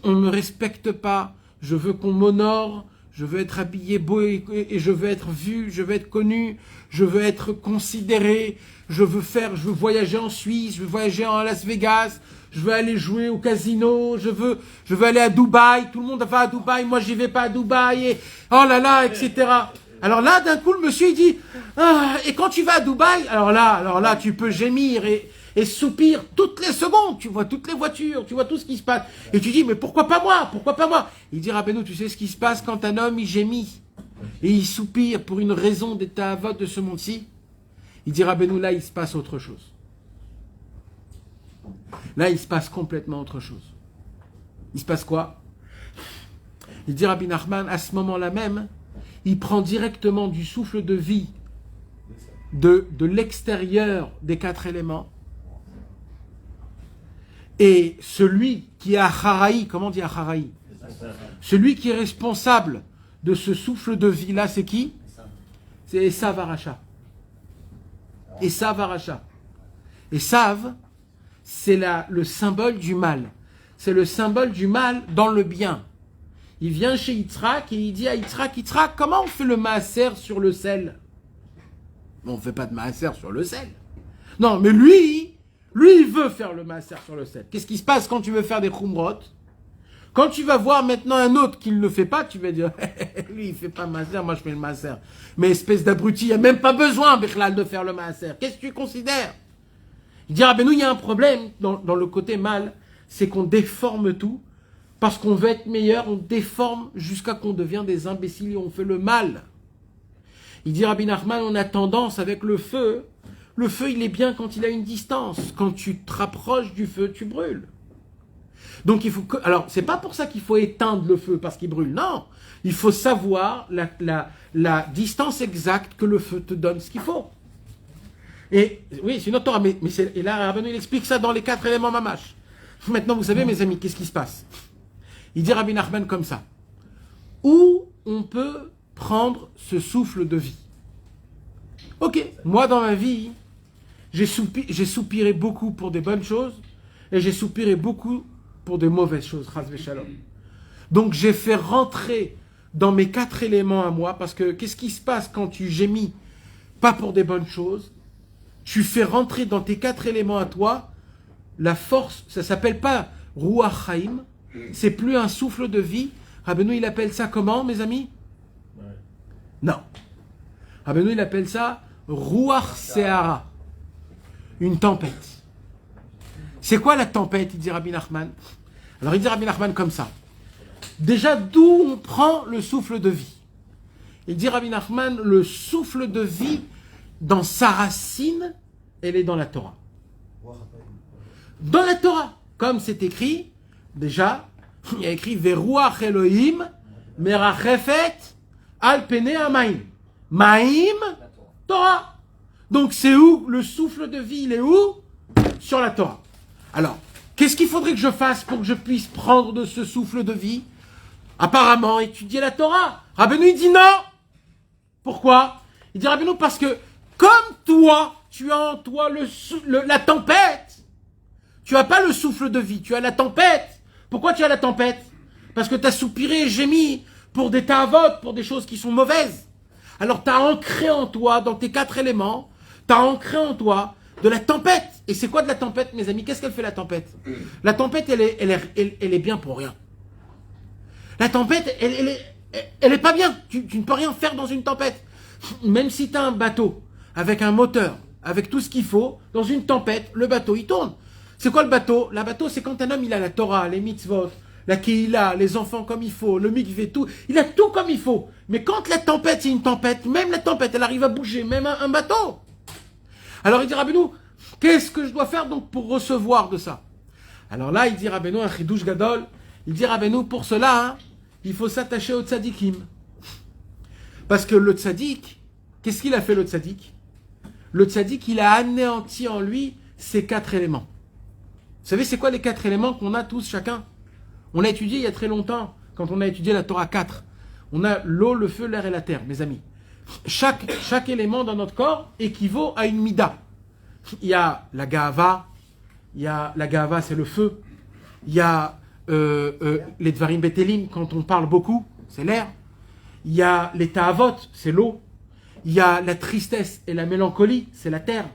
Speaker 1: on ne me respecte pas, je veux qu'on m'honore, je veux être habillé beau et je veux être vu, je veux être connu, je veux être considéré, je veux voyager en Suisse, je veux voyager en Las Vegas, je veux aller jouer au casino, je veux aller à Dubaï, tout le monde va à Dubaï, moi j'y vais pas à Dubaï, et oh là là, etc. Alors là, d'un coup, le monsieur il dit, ah, et quand tu vas à Dubaï, alors là, tu peux gémir et soupir toutes les secondes, tu vois toutes les voitures, tu vois tout ce qui se passe, et tu dis, mais pourquoi pas moi? Il dit, Rabbeinu, tu sais ce qui se passe quand un homme il gémit, et il soupire pour une raison d'état à vote de ce monde-ci? Il dit, Rabbeinu, là, il se passe autre chose. Là, il se passe complètement autre chose. Il se passe quoi? Il dit, Rabbi Nachman, à ce moment-là même, il prend directement du souffle de vie de l'extérieur des quatre éléments. Et celui qui est Acharaï, comment on dit Acharaï? Celui qui est responsable de ce souffle de vie-là, c'est qui? C'est Esav Aracha. Esav Aracha. Esav, c'est le symbole du mal. C'est le symbole du mal dans le bien. Il vient chez Yitzhak et il dit à Yitzhak, Yitzhak, comment on fait le maaser sur le sel? On ne fait pas de maaser sur le sel. Non, mais lui, il veut faire le maaser sur le sel. Qu'est-ce qui se passe quand tu veux faire des khumrot? Quand tu vas voir maintenant un autre qui ne le fait pas, tu vas dire, lui il fait pas maaser, moi je fais le maaser. Mais espèce d'abruti, il n'y a même pas besoin, Bichlal, de faire le maaser. Qu'est-ce que tu considères? Il dit, ah ben nous, il y a un problème dans le côté mal, c'est qu'on déforme tout. Parce qu'on veut être meilleur, on déforme jusqu'à qu'on devient des imbéciles et on fait le mal. Il dit Rabbi Nachman, on a tendance avec le feu il est bien quand il a une distance. Quand tu te rapproches du feu, tu brûles. Donc il faut que... Alors, c'est pas pour ça qu'il faut éteindre le feu parce qu'il brûle, non. Il faut savoir la distance exacte que le feu te donne ce qu'il faut. Et oui, c'est une autre Torah, et là, Rabbeinu, il explique ça dans les 4 éléments mamash. Maintenant, vous savez, mes amis, qu'est-ce qui se passe? Il dit Rabbi Nachman comme ça. Où on peut prendre ce souffle de vie? Ok, moi dans ma vie, j'ai soupiré beaucoup pour des bonnes choses et j'ai soupiré beaucoup pour des mauvaises choses. Chas v'shalom. Donc j'ai fait rentrer dans mes 4 éléments à moi, parce que qu'est-ce qui se passe quand tu gémis pas pour des bonnes choses? Tu fais rentrer dans tes 4 éléments à toi la force, ça s'appelle pas Ruach Chaim. C'est plus un souffle de vie. Rabbeinu, il appelle ça comment, mes amis? Non. Rabbeinu, il appelle ça Ruach Seara. Une tempête. C'est quoi la tempête? Il dit Rabbi Nachman. Alors il dit Rabbi Nachman comme ça. Déjà, d'où on prend le souffle de vie? Il dit Rabbi Nachman, le souffle de vie, dans sa racine, elle est dans la Torah. Dans la Torah, comme c'est écrit, déjà, il y a écrit Veruach Elohim Merachefet al pene amaim. Maim, Torah. Donc c'est où le souffle de vie? Il est où? Sur la Torah. Alors, qu'est-ce qu'il faudrait que je fasse pour que je puisse prendre de ce souffle de vie? Apparemment, étudier la Torah. Rabbeinu, il dit non. Pourquoi? Il dit Rabbeinu, parce que comme toi, tu as en toi la tempête. Tu n'as pas le souffle de vie, tu as la tempête. Pourquoi tu as la tempête? Parce que tu as soupiré et gémi pour des ta'avot, pour des choses qui sont mauvaises. Alors tu as ancré en toi, dans tes 4 éléments, tu as ancré en toi de la tempête. Et c'est quoi de la tempête, mes amis? Qu'est-ce qu'elle fait, la tempête? La tempête, elle est bien pour rien. La tempête, elle est pas bien. Tu ne peux rien faire dans une tempête. Même si tu as un bateau avec un moteur, avec tout ce qu'il faut, dans une tempête, le bateau, il tourne. C'est quoi le bateau? Le bateau, c'est quand un homme, il a la Torah, les mitzvot, la Kehila, les enfants comme il faut, le mikvé, tout. Il a tout comme il faut. Mais quand la tempête, c'est une tempête, même la tempête, elle arrive à bouger, même un bateau. Alors il dit Rabbeinu, qu'est-ce que je dois faire donc pour recevoir de ça? Alors là, il dit Rabbeinu, un chidouche gadol, il dit Rabbeinu, pour cela, hein, il faut s'attacher au tzadikim. Parce que le tzadik, qu'est-ce qu'il a fait le tzadik? Le tzadik, il a anéanti en lui ces 4 éléments. Vous savez, c'est quoi les 4 éléments qu'on a tous, chacun? On l'a étudié il y a très longtemps, quand on a étudié la Torah 4. On a l'eau, le feu, l'air et la terre, mes amis. Chaque élément dans notre corps équivaut à une mida. Il y a la gahava, c'est le feu. Il y a les dvarim betelim, quand on parle beaucoup, c'est l'air. Il y a les ta'avot, c'est l'eau. Il y a la tristesse et la mélancolie, c'est la terre.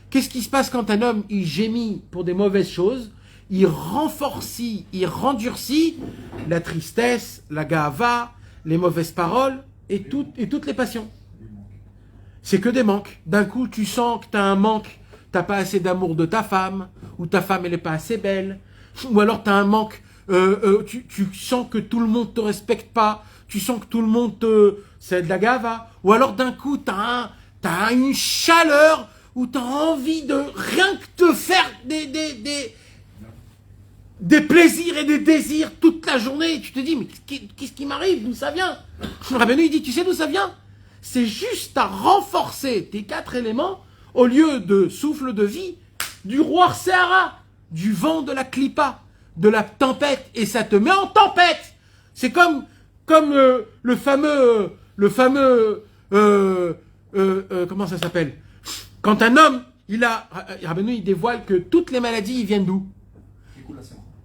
Speaker 1: Qu'est-ce qui se passe quand un homme, il gémit pour des mauvaises choses? Il renforcit, il rendurcit la tristesse, la gahava, les mauvaises paroles et toutes les passions. C'est que des manques. D'un coup, tu sens que tu as un manque, tu n'as pas assez d'amour de ta femme, ou ta femme, elle n'est pas assez belle, ou alors tu as un manque, tu sens que tout le monde ne te respecte pas, tu sens que tout le monde c'est de la gava, ou alors d'un coup, tu as une chaleur où tu as envie de rien que te faire des plaisirs et des désirs toute la journée. Et tu te dis, mais qu'est-ce qui m'arrive? D'où ça vient? Rabbeinu, il dit, tu sais d'où ça vient? C'est juste à renforcer tes 4 éléments au lieu de souffle de vie, du roi Sahara, du vent de la clipa, de la tempête, et ça te met en tempête. C'est comme le fameux comment ça s'appelle? Quand un homme, Rabbeinu, il dévoile que toutes les maladies, ils viennent d'où?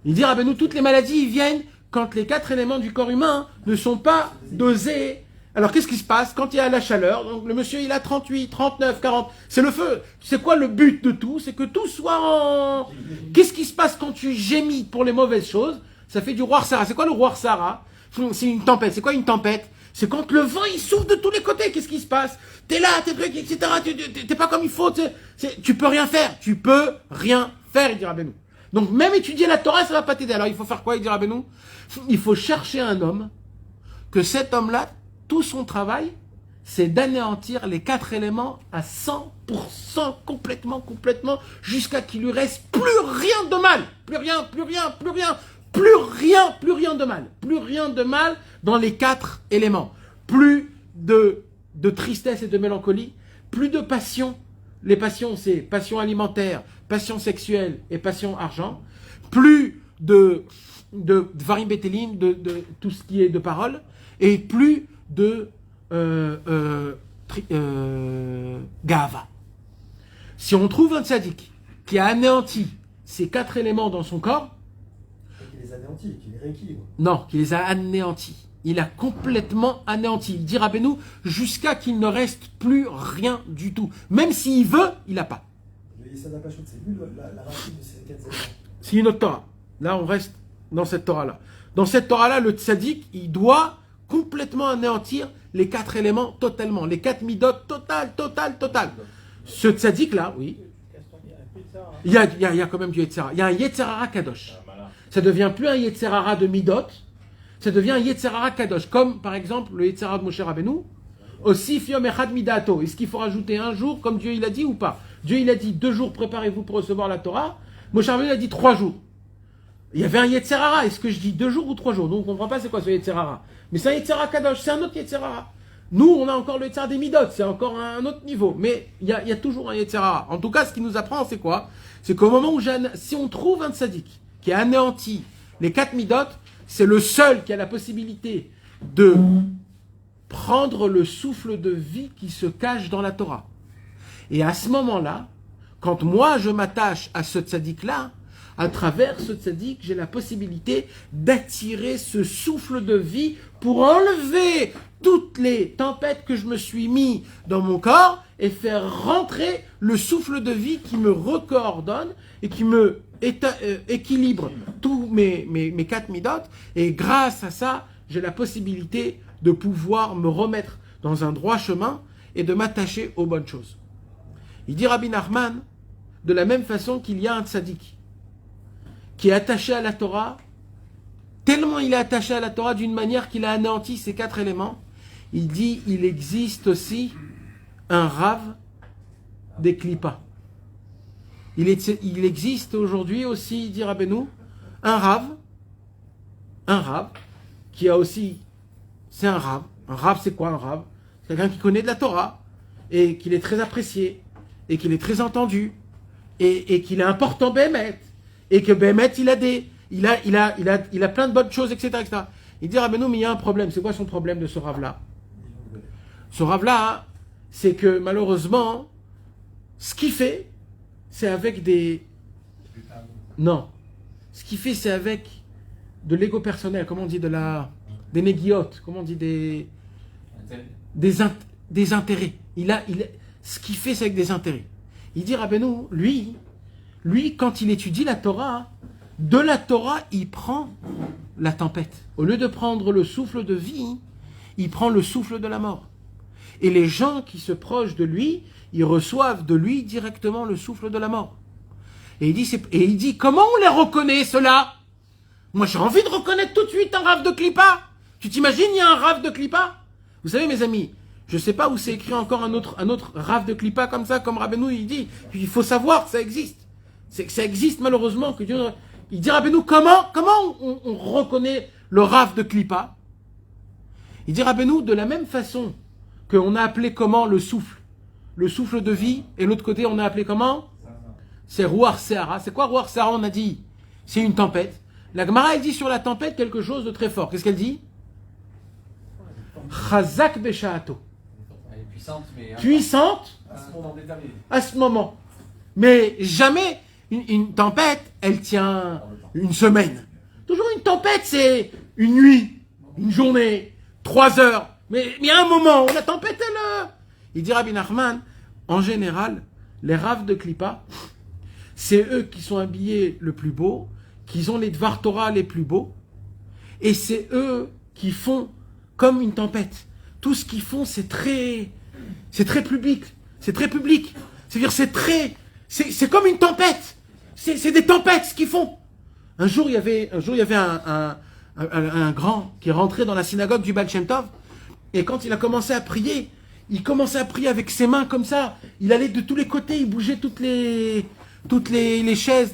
Speaker 1: Il dit, Rabbeinu, toutes les maladies, ils viennent quand les 4 éléments du corps humain ne sont pas dosés. Alors, qu'est-ce qui se passe quand il y a la chaleur? Donc, le monsieur, il a 38, 39, 40. C'est le feu. C'est quoi le but de tout? C'est que tout soit en... Qu'est-ce qui se passe quand tu gémis pour les mauvaises choses? Ça fait du roi Sahara. C'est quoi le roi Sahara? C'est une tempête. C'est quoi une tempête? C'est quand le vent, il souffle de tous les côtés. Qu'est-ce qui se passe? T'es là, t'es truc, etc. T'es pas comme il faut. Tu peux rien faire. Tu peux rien faire, il dit Rabbeinu. Donc, même étudier la Torah, ça va pas t'aider. Alors, il faut faire quoi, il dit Rabbeinu? Il faut chercher un homme, que cet homme-là, tout son travail, c'est d'anéantir les 4 éléments à 100%, complètement, jusqu'à qu'il lui reste plus rien de mal. Plus rien de mal. Plus rien de mal dans les 4 éléments. Plus de tristesse et de mélancolie, plus de passion. Les passions, c'est passion alimentaire, passion sexuelle et passion argent. Plus de dvarim betelim, de tout ce qui est de parole, et plus de gava. Si on trouve un tzaddik qui a anéanti ces 4 éléments dans son corps,
Speaker 2: qui les anéantit, qui les rééquilibre.
Speaker 1: Non, qui les a anéantis. Il a complètement anéanti. Il dit Rabbeinu, jusqu'à qu'il ne reste plus rien du tout. Même s'il veut, il n'a pas.
Speaker 2: Le Yesod HaPashut, c'est lui la racine de ces 4 éléments.
Speaker 1: C'est une autre Torah. Là, on reste dans cette Torah-là. Dans cette Torah-là, le tzaddik, il doit complètement anéantir les 4 éléments totalement. Les 4 midot total. Ce tzaddik-là, oui. Il y a quand même du Yetzirah. Il y a un Yetzirah Kadosh. Ça ne devient plus un Yetzirah de midot. Ça devient un Yetzirah Kadosh. Comme, par exemple, le Yetzirah de Moshe Rabbeinu. Aussi, Fiom Echad Midato. Est-ce qu'il faut rajouter un jour, comme Dieu il a dit, ou pas? Dieu il a dit 2 jours, préparez-vous pour recevoir la Torah. Moshe Rabbeinu a dit 3 jours. Il y avait un Yetzer Hara. Est-ce que je dis 2 jours ou 3 jours? Nous, on ne comprend pas c'est quoi ce Yetzer Hara. Mais c'est un Yetzer Hara Kadosh, c'est un autre Yetzer Hara. Nous, on a encore le Yetzer des Midot, c'est encore un autre niveau. Mais il y a toujours un Yetzer Hara. En tout cas, ce qui nous apprend, c'est quoi? C'est qu'au moment où si on trouve un tzaddik qui a anéanti les 4 Midot, c'est le seul qui a la possibilité de prendre le souffle de vie qui se cache dans la Torah. Et à ce moment-là, quand moi je m'attache à ce tzaddik-là, à travers ce tzaddik, j'ai la possibilité d'attirer ce souffle de vie pour enlever toutes les tempêtes que je me suis mis dans mon corps et faire rentrer le souffle de vie qui me recoordonne et qui me équilibre tous mes 4 midot. Et grâce à ça, j'ai la possibilité de pouvoir me remettre dans un droit chemin et de m'attacher aux bonnes choses. Il dit Rabbi Nachman, de la même façon qu'il y a un tzaddik qui est attaché à la Torah, tellement il est attaché à la Torah d'une manière qu'il a anéanti ces 4 éléments, il dit il existe aussi un Rav des Klippas. Il existe aujourd'hui aussi, dit Rabbeinu, un Rav qui a aussi, c'est un Rav. Un Rav, c'est quoi un Rav? C'est quelqu'un qui connaît de la Torah et qu'il est très apprécié et qu'il est très entendu et qu'il est important Béhémet et que Béhémet il a plein de bonnes choses, etc. etc. Il dit Rabbeinu, mais il y a un problème. C'est quoi son problème de ce Rav-là? Ce Rav-là, c'est que malheureusement, ce qu'il fait, c'est avec des... Non. Ce qu'il fait, c'est avec de l'ego personnel. Comment on dit des négiotes. Comment on dit des intérêts. Ce qu'il fait, c'est avec des intérêts. Il dit Rabbeinu, lui, quand il étudie la Torah, de la Torah, il prend la tempête. Au lieu de prendre le souffle de vie, il prend le souffle de la mort. Et les gens qui se prochent de lui, ils reçoivent de lui directement le souffle de la mort. Et il dit, comment on les reconnaît, ceux-là? Moi, j'ai envie de reconnaître tout de suite un Rav de Klippa. Tu t'imagines, il y a un Rav de Klippa? Vous savez, mes amis, je ne sais pas où c'est écrit encore un autre Rav de Klippa comme ça, comme Rabbeinu, il dit. Il faut savoir que ça existe. C'est que ça existe, malheureusement. Il dit, Rabbeinu, comment on reconnaît le Rav de Klippa? Il dit, Rabbeinu, de la même façon qu'on a appelé comment le souffle de vie, et l'autre côté, on a appelé comment? C'est Ruach Sehara. C'est quoi Ruach Sehara? On a dit, c'est une tempête. La Gemara, elle dit sur la tempête quelque chose de très fort. Qu'est-ce qu'elle dit? Chazak Besha'ato.
Speaker 4: Elle est puissante, mais...
Speaker 1: Puissante
Speaker 4: à ce moment déterminé.
Speaker 1: à ce moment. Mais jamais une tempête, elle tient une semaine. Toujours une tempête, c'est une nuit, une journée, 3 heures. Mais il y a un moment où la tempête, il dit Rabbi Nachman, en général, les Rav de Klippa, c'est eux qui sont habillés le plus beau, qui ont les Dvar Torah les plus beaux, et c'est eux qui font comme une tempête. Tout ce qu'ils font, c'est très public. C'est très public. C'est-à-dire, c'est comme une tempête. C'est des tempêtes ce qu'ils font. Un jour, il y avait un grand qui est rentré dans la synagogue du Baal Shem Tov, et quand il a commencé à prier, il commençait à prier avec ses mains comme ça. Il allait de tous les côtés, il bougeait toutes les chaises,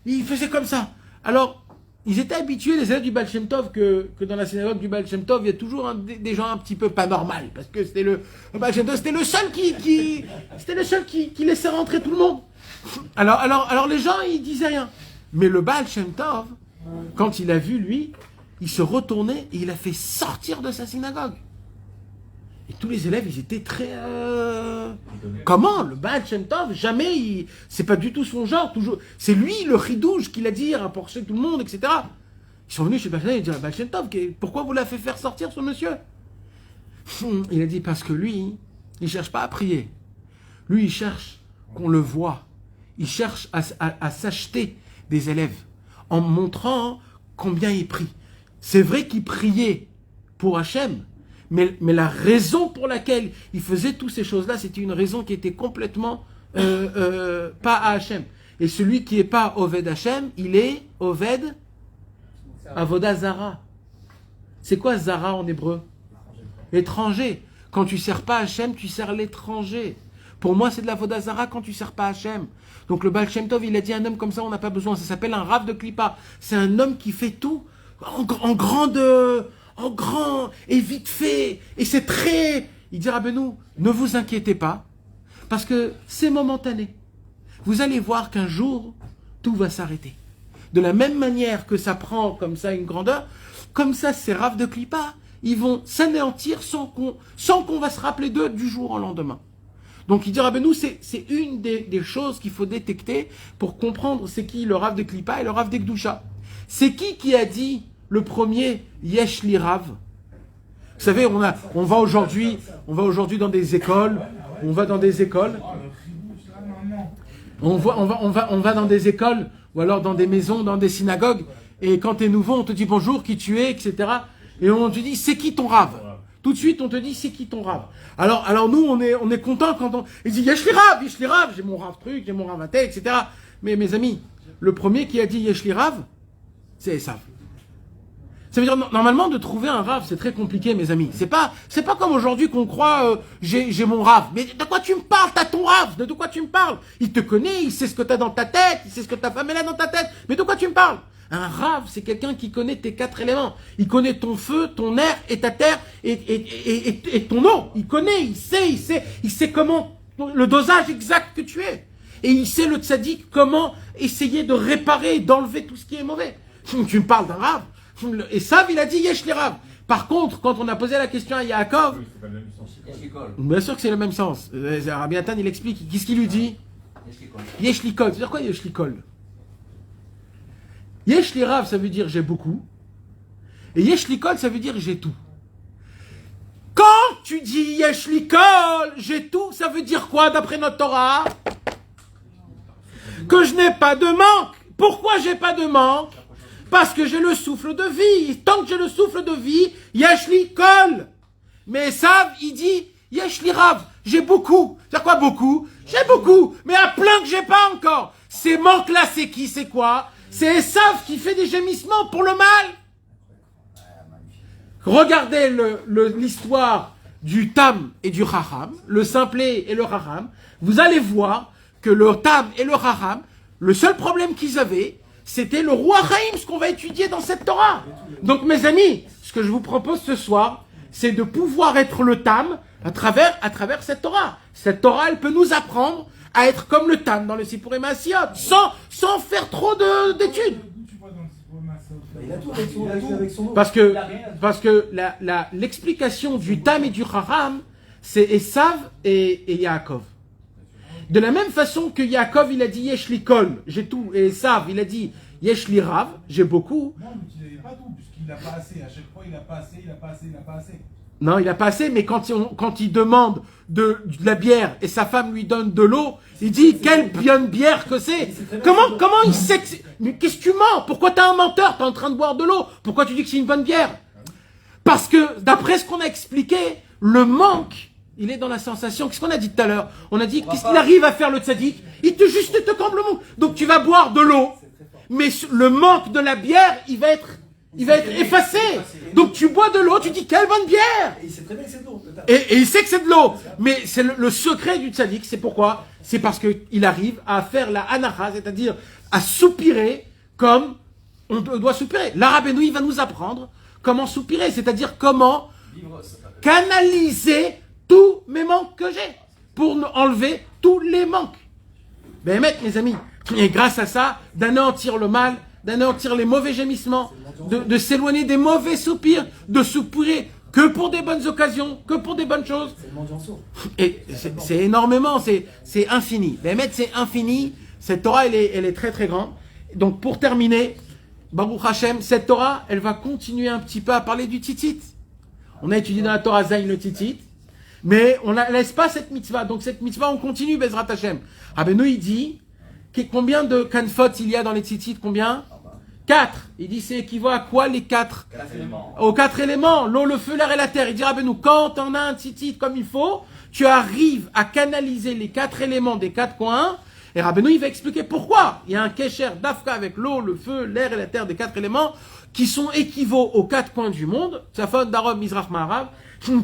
Speaker 1: il faisait comme ça. Alors, ils étaient habitués, les élèves du Baal Shem Tov, que dans la synagogue du Baal Shem Tov, il y a toujours des gens un petit peu pas normaux, parce que le Baal Shem Tov, c'était le seul qui laissait rentrer tout le monde. Alors les gens, ils disaient rien. Mais le Baal Shem Tov, quand il a vu lui, il se retournait et il a fait sortir de sa synagogue. Et tous les élèves, ils étaient très... Comment? Le Baal Shem Tov, jamais, c'est pas du tout son genre. Toujours, c'est lui, le ridouche, qui l'a dit, rapporté tout le monde, etc. Ils sont venus chez le Baal Shem Tov, ils disent, Baal Shem Tov, pourquoi vous l'avez fait faire sortir, ce monsieur? Il a dit, parce que lui, il cherche pas à prier. Lui, il cherche qu'on le voit. Il cherche à s'acheter des élèves, en montrant combien il prie. C'est vrai qu'il priait pour Hachem, mais la raison pour laquelle il faisait toutes ces choses-là, c'était une raison qui était complètement pas à Hachem. Et celui qui n'est pas Oved Hachem, il est Oved Avoda Zara. C'est quoi Zara en hébreu? L'étranger. Quand tu ne sers pas Hachem, tu sers l'étranger. Pour moi, c'est de la Vodazara quand tu ne sers pas Hachem. Donc le Baal Shem Tov, il a dit un homme comme ça, on n'a pas besoin. Ça s'appelle un Rav de Klippa. C'est un homme qui fait tout en grand et vite fait. Et c'est très... Il dit Rabbeinu, ne vous inquiétez pas, parce que c'est momentané. Vous allez voir qu'un jour, tout va s'arrêter. De la même manière que ça prend comme ça une grandeur, comme ça, ces Rav de Klippa, ils vont s'anéantir sans qu'on va se rappeler d'eux du jour au lendemain. Donc il dit Rabbeinu, c'est une des choses qu'il faut détecter pour comprendre c'est qui le Rav de Klippa et le Rav de Gdusha. C'est qui a dit le premier Yesh li Rav? Vous savez, on va aujourd'hui dans des écoles, on va dans des écoles, on va dans des écoles ou alors dans des maisons, dans des synagogues, et quand t'es nouveau, on te dit bonjour, qui tu es, etc. Et on te dit c'est qui ton Rav? Tout de suite, on te dit c'est qui ton Rav? Alors nous, on est content quand il dit Yesh li Rav, j'ai mon Rav truc, j'ai mon Rav intel, etc. Mais mes amis, le premier qui a dit Yesh li Rav, c'est Esav. Ça veut dire, normalement, de trouver un Rav, c'est très compliqué, mes amis. C'est pas comme aujourd'hui qu'on croit, j'ai mon Rav. Mais de quoi tu me parles? T'as ton Rav. De quoi tu me parles? Il te connaît, il sait ce que t'as dans ta tête, il sait ce que ta femme elle a dans ta tête. Mais de quoi tu me parles? Un Rav, c'est quelqu'un qui connaît tes 4 éléments. Il connaît ton feu, ton air et ta terre et ton eau. Il connaît, il sait comment, le dosage exact que tu es. Et il sait le tzaddik comment essayer de réparer, d'enlever tout ce qui est mauvais. Tu me parles d'un Rav. Et Sav, il a dit Yesh li Rav. Par contre, quand on a posé la question à Yaakov, bien sûr que c'est le même sens. Rabbi Nathan, il explique. Qu'est-ce qu'il lui dit? Yesh li Kol. C'est-à-dire quoi Yesh li Kol? Yesh li Rav, ça veut dire j'ai beaucoup. Et Yesh li Kol, ça veut dire j'ai tout. Quand tu dis Yesh li Kol, j'ai tout, ça veut dire quoi d'après notre Torah? Que je n'ai pas de manque. Pourquoi j'ai pas de manque? Parce que j'ai le souffle de vie. Tant que j'ai le souffle de vie, Yesh li Kol. Mais Sav, il dit Yesh li Rav. J'ai beaucoup. C'est quoi beaucoup? J'ai beaucoup. Mais à plein que j'ai pas encore. Ces manques-là, c'est qui? C'est quoi? C'est Esav qui fait des gémissements pour le mal. Regardez l'histoire du Tam et du Raham, le simplet et le Raham. Vous allez voir que le Tam et le Raham, le seul problème qu'ils avaient, c'était le roi Chaim, ce qu'on va étudier dans cette Torah. Donc mes amis, ce que je vous propose ce soir, c'est de pouvoir être le Tam à travers cette Torah. Cette Torah, elle peut nous apprendre à être comme le Tam dans le Sipurim Asiyot, sans faire trop d'études.
Speaker 2: Il a tout avec son nom.
Speaker 1: Parce que l'explication du Tam et du Raham, c'est Esav et Yaakov. De la même façon que Yaakov, il a dit Yesh li Kol, j'ai tout, et Esav, il a dit Yesh li Rav, j'ai beaucoup.
Speaker 3: Non, mais il n'avait pas tout, puisqu'il n'a pas assez. À chaque fois, il n'a pas assez, il n'a pas assez, il n'a pas assez.
Speaker 1: Non, il n'a pas assez, mais quand il demande de la bière et sa femme lui donne de l'eau, il dit quelle bonne bière que c'est. Comment il sait que c'est... Mais qu'est-ce que tu mens? Pourquoi t'es un menteur? T'es en train de boire de l'eau. Pourquoi tu dis que c'est une bonne bière? Parce que, d'après ce qu'on a expliqué, le manque, il est dans la sensation. Qu'est-ce qu'on a dit tout à l'heure? On a dit, qu'est-ce qu'il arrive à faire le tzaddik? Il te comble le manque. Donc tu vas boire de l'eau, mais le manque de la bière, il va être effacé. Donc tu bois de l'eau, tu dis quelle bonne bière.
Speaker 2: Et il sait très bien que c'est de l'eau.
Speaker 1: Et il sait que c'est de l'eau. Mais c'est le secret du tzaddik, c'est pourquoi? C'est parce qu'il arrive à faire la anacha, c'est-à-dire à soupirer comme on doit soupirer. L'Arabénou, il va nous apprendre comment soupirer, c'est-à-dire comment canaliser tous mes manques que j'ai pour enlever tous les manques. Ben, mes amis, et grâce à ça, d'anéantir le mal, d'anéantir les mauvais gémissements, de s'éloigner des mauvais soupirs, de soupirer que pour des bonnes occasions, que pour des bonnes choses.
Speaker 2: C'est le mendianceau.
Speaker 1: Et c'est énormément, c'est infini. Ben, c'est infini. Cette Torah, elle est très très grande. Donc pour terminer, Baruch Hashem, cette Torah, elle va continuer un petit peu à parler du tzitzit. On a étudié dans la Torah Zayin le tzitzit, mais on ne laisse pas cette mitzvah. Donc cette mitzvah, on continue, Bezrat Hashem. Rabbeinu, il dit, combien de kanfot il y a dans les tzitzit? Combien? 4. Il dit, c'est équivaut à quoi les 4? Aux 4 éléments. L'eau, le feu, l'air et la terre. Il dit, Rabbeinu, quand on a un tzitzit comme il faut, tu arrives à canaliser les 4 éléments des 4 coins, Et Rabbeinu, il va expliquer pourquoi. Il y a un kesher d'Afka avec l'eau, le feu, l'air et la terre, des 4 éléments, qui sont équivalents aux 4 coins du monde, Tsafon, Darom, Mizrach, Ma'arav,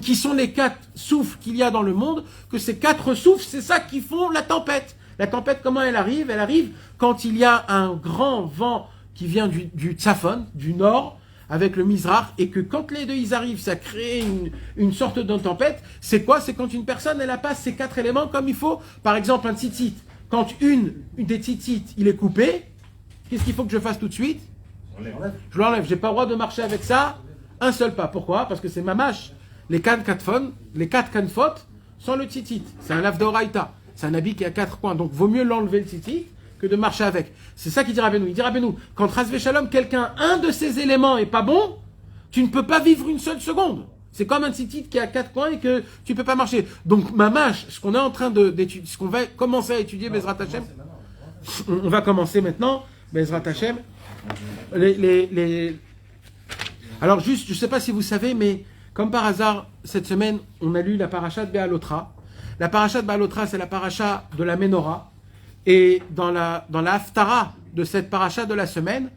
Speaker 1: qui sont les 4 souffles qu'il y a dans le monde, que ces 4 souffles, c'est ça qui font la tempête. La tempête, comment elle arrive? Elle arrive quand il y a un grand vent qui vient du Tsafon, du nord, avec le Mizrach, et que quand les deux ils arrivent, ça crée une sorte de tempête. C'est quoi? C'est quand une personne, elle a pas ces 4 éléments comme il faut. Par exemple, un tzitzit. Quand une des tzitzit, il est coupé, qu'est-ce qu'il faut que je fasse tout de suite? Je l'enlève. J'ai pas le droit de marcher avec ça un seul pas. Pourquoi? Parce que c'est mamash. Les 4 kanfot sont le tzitzit. C'est un lave d'oraïta. C'est un habit qui a 4 coins. Donc, vaut mieux l'enlever le tzitzit que de marcher avec. C'est ça qu'il dit Rabbeinu. Il dit Rabbeinu, quand Rasvé Shalom, un de ces éléments est pas bon, tu ne peux pas vivre une seule seconde. C'est comme un tzitzit qui a 4 coins et que tu peux pas marcher. Donc, mamash, ce qu'on est en train d'étudier, ce qu'on va commencer à étudier, Bezrat Hashem, on va commencer maintenant, Bezrat Hashem. Alors, juste, je sais pas si vous savez, mais comme par hasard, cette semaine, on a lu la paracha de Béalotra. La paracha de Béalotra, c'est la paracha de la Ménorah. Et dans la Haftara de cette paracha de la semaine,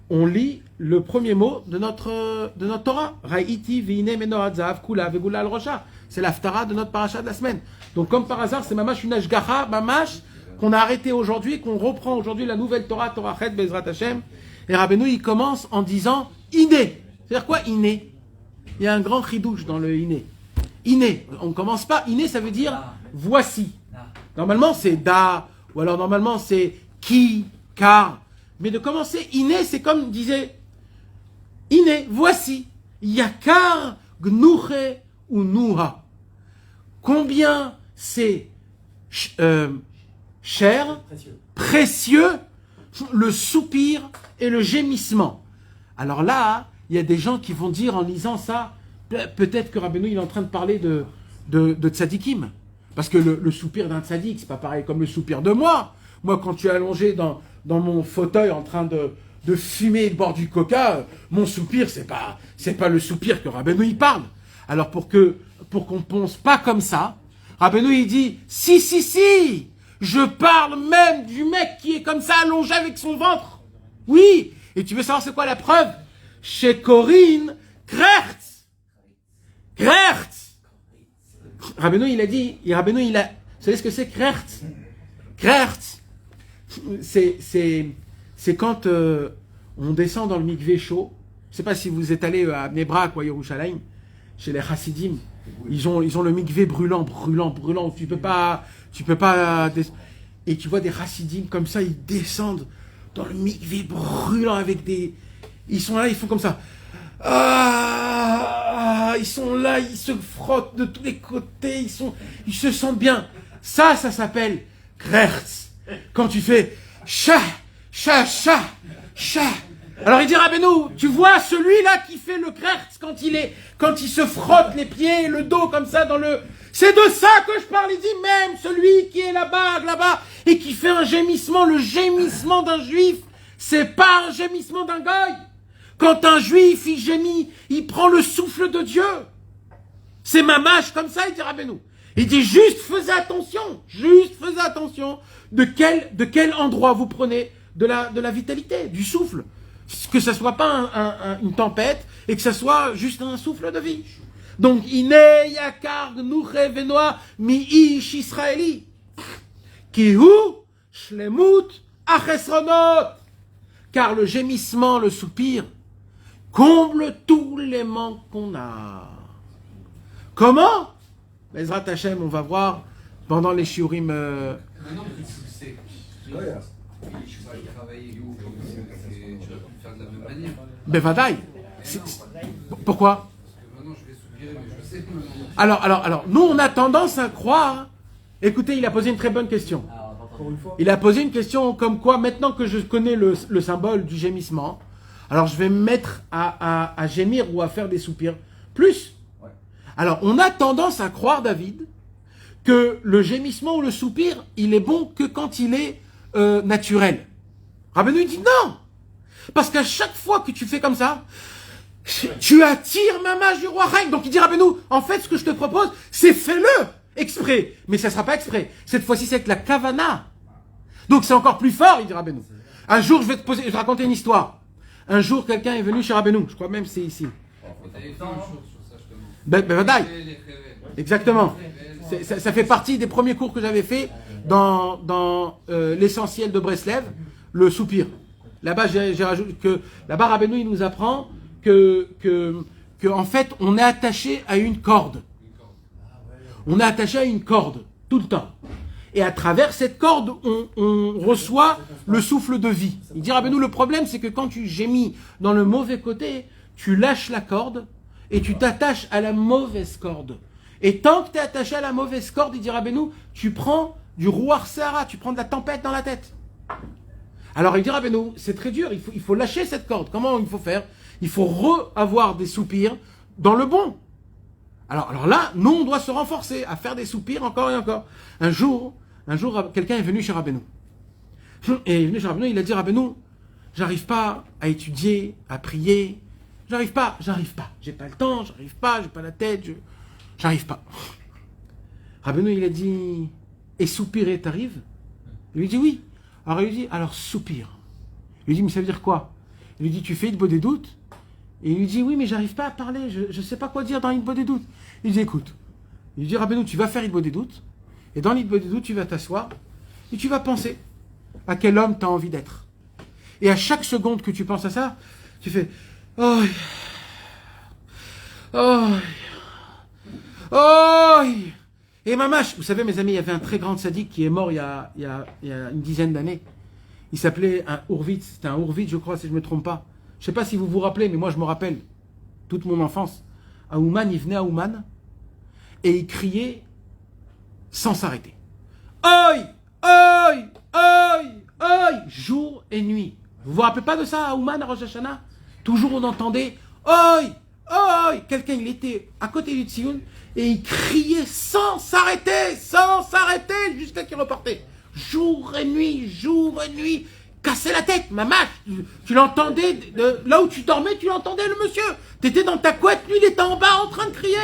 Speaker 1: on lit le premier mot de notre Torah. Ra'iti v'ine menorah zahav kula ve'gula al-rosha. C'est la Haftara de notre paracha de la semaine. Donc comme par hasard, c'est mamash une ashgacha, mamash, qu'on a arrêté aujourd'hui, qu'on reprend aujourd'hui la nouvelle Torah, Torah Chet, Bezrat Hashem. Et Rabbeinu, il commence en disant iné. C'est-à-dire quoi iné? Il y a un grand chidouche dans le iné. Iné. On ne commence pas. Iné, ça veut dire voici. Normalement, c'est da. Ou alors normalement c'est qui, car. Mais de commencer iné, c'est comme disait iné, voici. Yakar gnuche ou nuha. Combien c'est cher, précieux, le soupir et le gémissement. Alors là, il y a des gens qui vont dire en lisant ça, peut-être que Rabbeinu il est en train de parler de tzadikim. Parce que le soupir d'un tzaddik, c'est pas pareil comme le soupir de moi. Moi, quand tu es allongé dans mon fauteuil en train de fumer et de boire du coca, mon soupir, c'est pas le soupir que Rabbeinu il parle. Alors pour qu'on pense pas comme ça, Rabbeinu il dit si, je parle même du mec qui est comme ça allongé avec son ventre. Oui. Et tu veux savoir c'est quoi la preuve? Chez Corinne, Krertz. Rabbeinu, il a dit, vous savez ce que c'est Krertz? Krertz, c'est quand on descend dans le mikvé chaud. Je ne sais pas si vous êtes allé à Bnei Brak ou à Yerushalayim, chez les Hasidim. Ils ont le mikvé brûlant. Tu peux pas. Et tu vois des Hasidim comme ça, ils descendent dans le mikvé brûlant avec des. Ils sont là, ils font comme ça. Ils sont là, ils se frottent de tous les côtés, ils se sentent bien. Ça s'appelle Krertz. Quand tu fais cha. Alors il dit Rabbeinu, tu vois celui-là qui fait le Krertz quand il se frotte les pieds et le dos comme ça c'est de ça que je parle. Il dit même celui qui est là-bas, et qui fait un gémissement, le gémissement d'un juif, c'est pas un gémissement d'un goy. Quand un juif, il gémit, il prend le souffle de Dieu. C'est mamash comme ça, il dit Rabbeinu. Il dit juste faisez attention de quel endroit vous prenez de la vitalité, du souffle. Que ça soit pas une tempête et que ça soit juste un souffle de vie. Donc, Ine yakar gnuche venoa mi-ish israeli. Kihu shlemut achesronot. Car le gémissement, le soupir, comble tous les manques qu'on a. Comment? Bezrat Hashem, on va voir pendant les shiurim.
Speaker 5: Non, mais c'est. Je vais travailler où? Tu vas faire de la même manière.
Speaker 1: Bevadaï. Pourquoi?
Speaker 5: Parce que maintenant je vais soupirer, mais je sais.
Speaker 1: Alors, nous on a tendance à croire. Écoutez, il a posé une très bonne question. Il a posé une question comme quoi, maintenant que je connais le symbole du gémissement, alors je vais me mettre à gémir ou à faire des soupirs. Plus. Ouais. Alors, on a tendance à croire, David, que le gémissement ou le soupir, il est bon que quand il est naturel. Rabbeinu dit non. Parce qu'à chaque fois que tu fais comme ça, tu attires ma mage du roi Reine. Donc il dit Rabbeinu, en fait, ce que je te propose, c'est fais-le exprès. Mais ça ne sera pas exprès. Cette fois-ci, c'est avec la kavana. Donc c'est encore plus fort, il dit Rabbeinu. Un jour, je vais te raconter une histoire. Un jour, quelqu'un est venu chez Rabbeinu. Je crois même que c'est ici.
Speaker 5: Vous avez fait une chose sur ça, justement.
Speaker 1: Ben, Vadaï.
Speaker 5: Les révèles.
Speaker 1: Exactement. Ça fait partie des premiers cours que j'avais fait dans l'essentiel de Breslev, le soupir. Là-bas, j'ai rajouté que là-bas, Rabbeinu, il nous apprend que en fait, on est attaché à une corde. On est attaché à une corde tout le temps. Et à travers cette corde, on reçoit le souffle de vie. Il dit Rabbeinu, le problème, c'est que quand tu gémis dans le mauvais côté, tu lâches la corde et tu t'attaches à la mauvaise corde. Et tant que tu es attaché à la mauvaise corde, il dit Rabbeinu, tu prends du rouar Sahara, tu prends de la tempête dans la tête. Alors il dit Rabbeinu, c'est très dur, il faut lâcher cette corde. Comment il faut faire? Il faut avoir des soupirs dans le bon. Alors là, nous, on doit se renforcer à faire des soupirs encore et encore. Un jour, quelqu'un est venu chez Rabbeinu. Et il est venu chez Rabbeinu, il a dit Rabbeinu, j'arrive pas à étudier, à prier. J'arrive pas. J'ai pas le temps, j'ai pas la tête, j'arrive pas. Rabbeinu, il a dit, et soupirer t'arrive? Il lui dit oui. Alors il lui dit, alors soupire. Il lui dit, mais ça veut dire quoi? Il lui dit, tu fais Hitbodedut des doutes? Et il lui dit, oui, mais j'arrive pas à parler, je sais pas quoi dire dans Hitbodedut des doutes. Il dit, écoute. Il lui dit, Rabbeinu, tu vas faire Hitbodedut des doutes, et dans Hitbodedut des doutes, tu vas t'asseoir, et tu vas penser à quel homme tu as envie d'être. Et à chaque seconde que tu penses à ça, tu fais, oh, et mamache, vous savez mes amis, il y avait un très grand sadique qui est mort il y a une dizaine d'années. Il s'appelait un Hurwitz, c'était un Hurwitz je crois si je ne me trompe pas. Je ne sais pas si vous vous rappelez, mais moi je me rappelle, toute mon enfance. À Ouman, il venait à Ouman et il criait sans s'arrêter. Oi, oi, oi, oi, jour et nuit. Vous vous rappelez pas de ça à Ouman, à Rosh Hashanah? Toujours on entendait oi, oi. Quelqu'un il était à côté du Tsioun et il criait sans s'arrêter, jusqu'à qu'il repartait. Jour et nuit, casser la tête, mamache. Tu l'entendais, là où tu dormais, tu l'entendais le monsieur. T'étais dans ta couette, lui il était en bas en train de crier.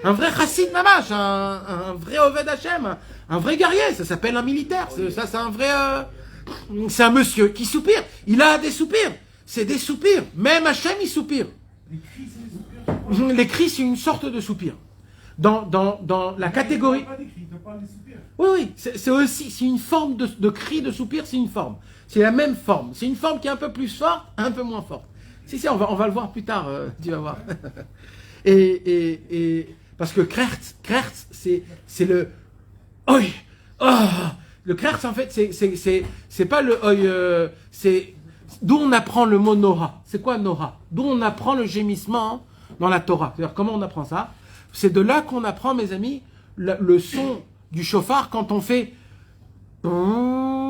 Speaker 1: Un vrai chassid mamache, un vrai Oved Hashem, un vrai guerrier, ça s'appelle un militaire. Ça c'est un vrai... c'est un monsieur qui soupire. Il a des soupirs. C'est des soupirs. Même Hashem il soupire. Les cris c'est une sorte de soupir. Dans la catégorie... Oui, c'est aussi, c'est une forme de cri, de soupir, c'est une forme. C'est la même forme. C'est une forme qui est un peu plus forte, un peu moins forte. Si, on va le voir plus tard, tu vas voir. et parce que Krertz, c'est le... Oi, oh, le Krertz, en fait, c'est pas le oi, c'est... D'où on apprend le mot Noha. C'est quoi Noha? D'où on apprend le gémissement dans la Torah. C'est-à-dire, comment on apprend ça? C'est de là qu'on apprend, mes amis, le son du chauffard quand on fait...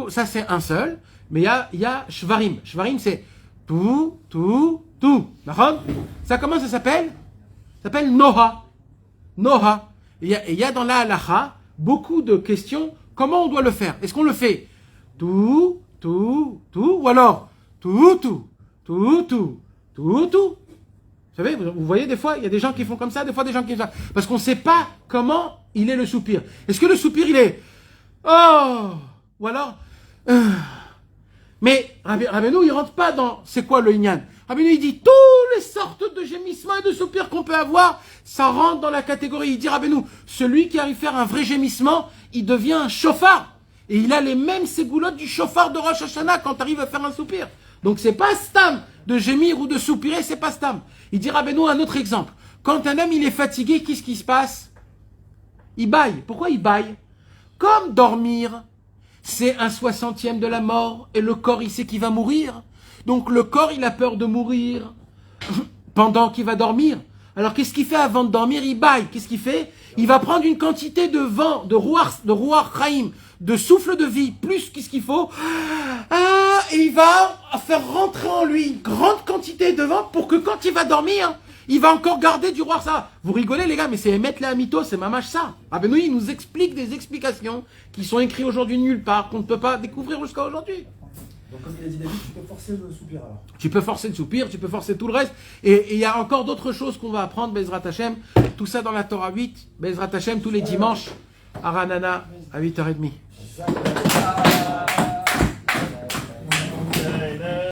Speaker 1: Ça, c'est un seul. Mais il y a Shvarim. Shvarim, c'est... Tout. Ça, comment ça s'appelle? Ça s'appelle Noha. Noha. Il y a dans la halacha beaucoup de questions. Comment on doit le faire? Est-ce qu'on le fait tout? Ou alors tout? Vous savez, vous voyez, des fois, il y a des gens qui font comme ça, des fois des gens qui font ça. Parce qu'on ne sait pas comment il est le soupir. Est-ce que le soupir, il est... Oh! Ou alors... Mais Rabbeinu, il ne rentre pas dans... C'est quoi le Inyan? Rabbeinu, il dit, toutes les sortes de gémissements et de soupirs qu'on peut avoir, ça rentre dans la catégorie. Il dit, Rabbeinu, celui qui arrive à faire un vrai gémissement, il devient un chauffard. Et il a les mêmes ségoulottes du chauffard de Rosh Hashanah quand tu arrives à faire un soupir. Donc c'est pas stam de gémir ou de soupirer, c'est pas stam. Il dit Rabbeinu un autre exemple. Quand un homme il est fatigué, qu'est-ce qui se passe? Il bâille. Pourquoi il bâille? Comme dormir, c'est un 60e de la mort et le corps il sait qu'il va mourir. Donc le corps il a peur de mourir pendant qu'il va dormir. Alors qu'est-ce qu'il fait avant de dormir? Il bâille. Qu'est-ce qu'il fait? Il va prendre une quantité de vent, de rouar chaim, de souffle de vie, plus qu'est-ce qu'il faut. Et il va faire rentrer en lui une grande quantité de vent pour que quand il va dormir, il va encore garder du rouar ça. Vous rigolez les gars, mais c'est émettre la mytho, c'est mamache ça. Rabbeinu, il nous explique des explications qui sont écrites aujourd'hui nulle part, qu'on ne peut pas découvrir jusqu'à aujourd'hui.
Speaker 2: Donc comme il a dit David, tu peux forcer le soupir alors.
Speaker 1: Tu peux forcer le soupir, tu peux forcer tout le reste. Et il y a encore d'autres choses qu'on va apprendre, Bezrat Hashem. Tout ça dans la Torah 8, Bezrat Hashem, tous les dimanches, à Ranana, à 8h30.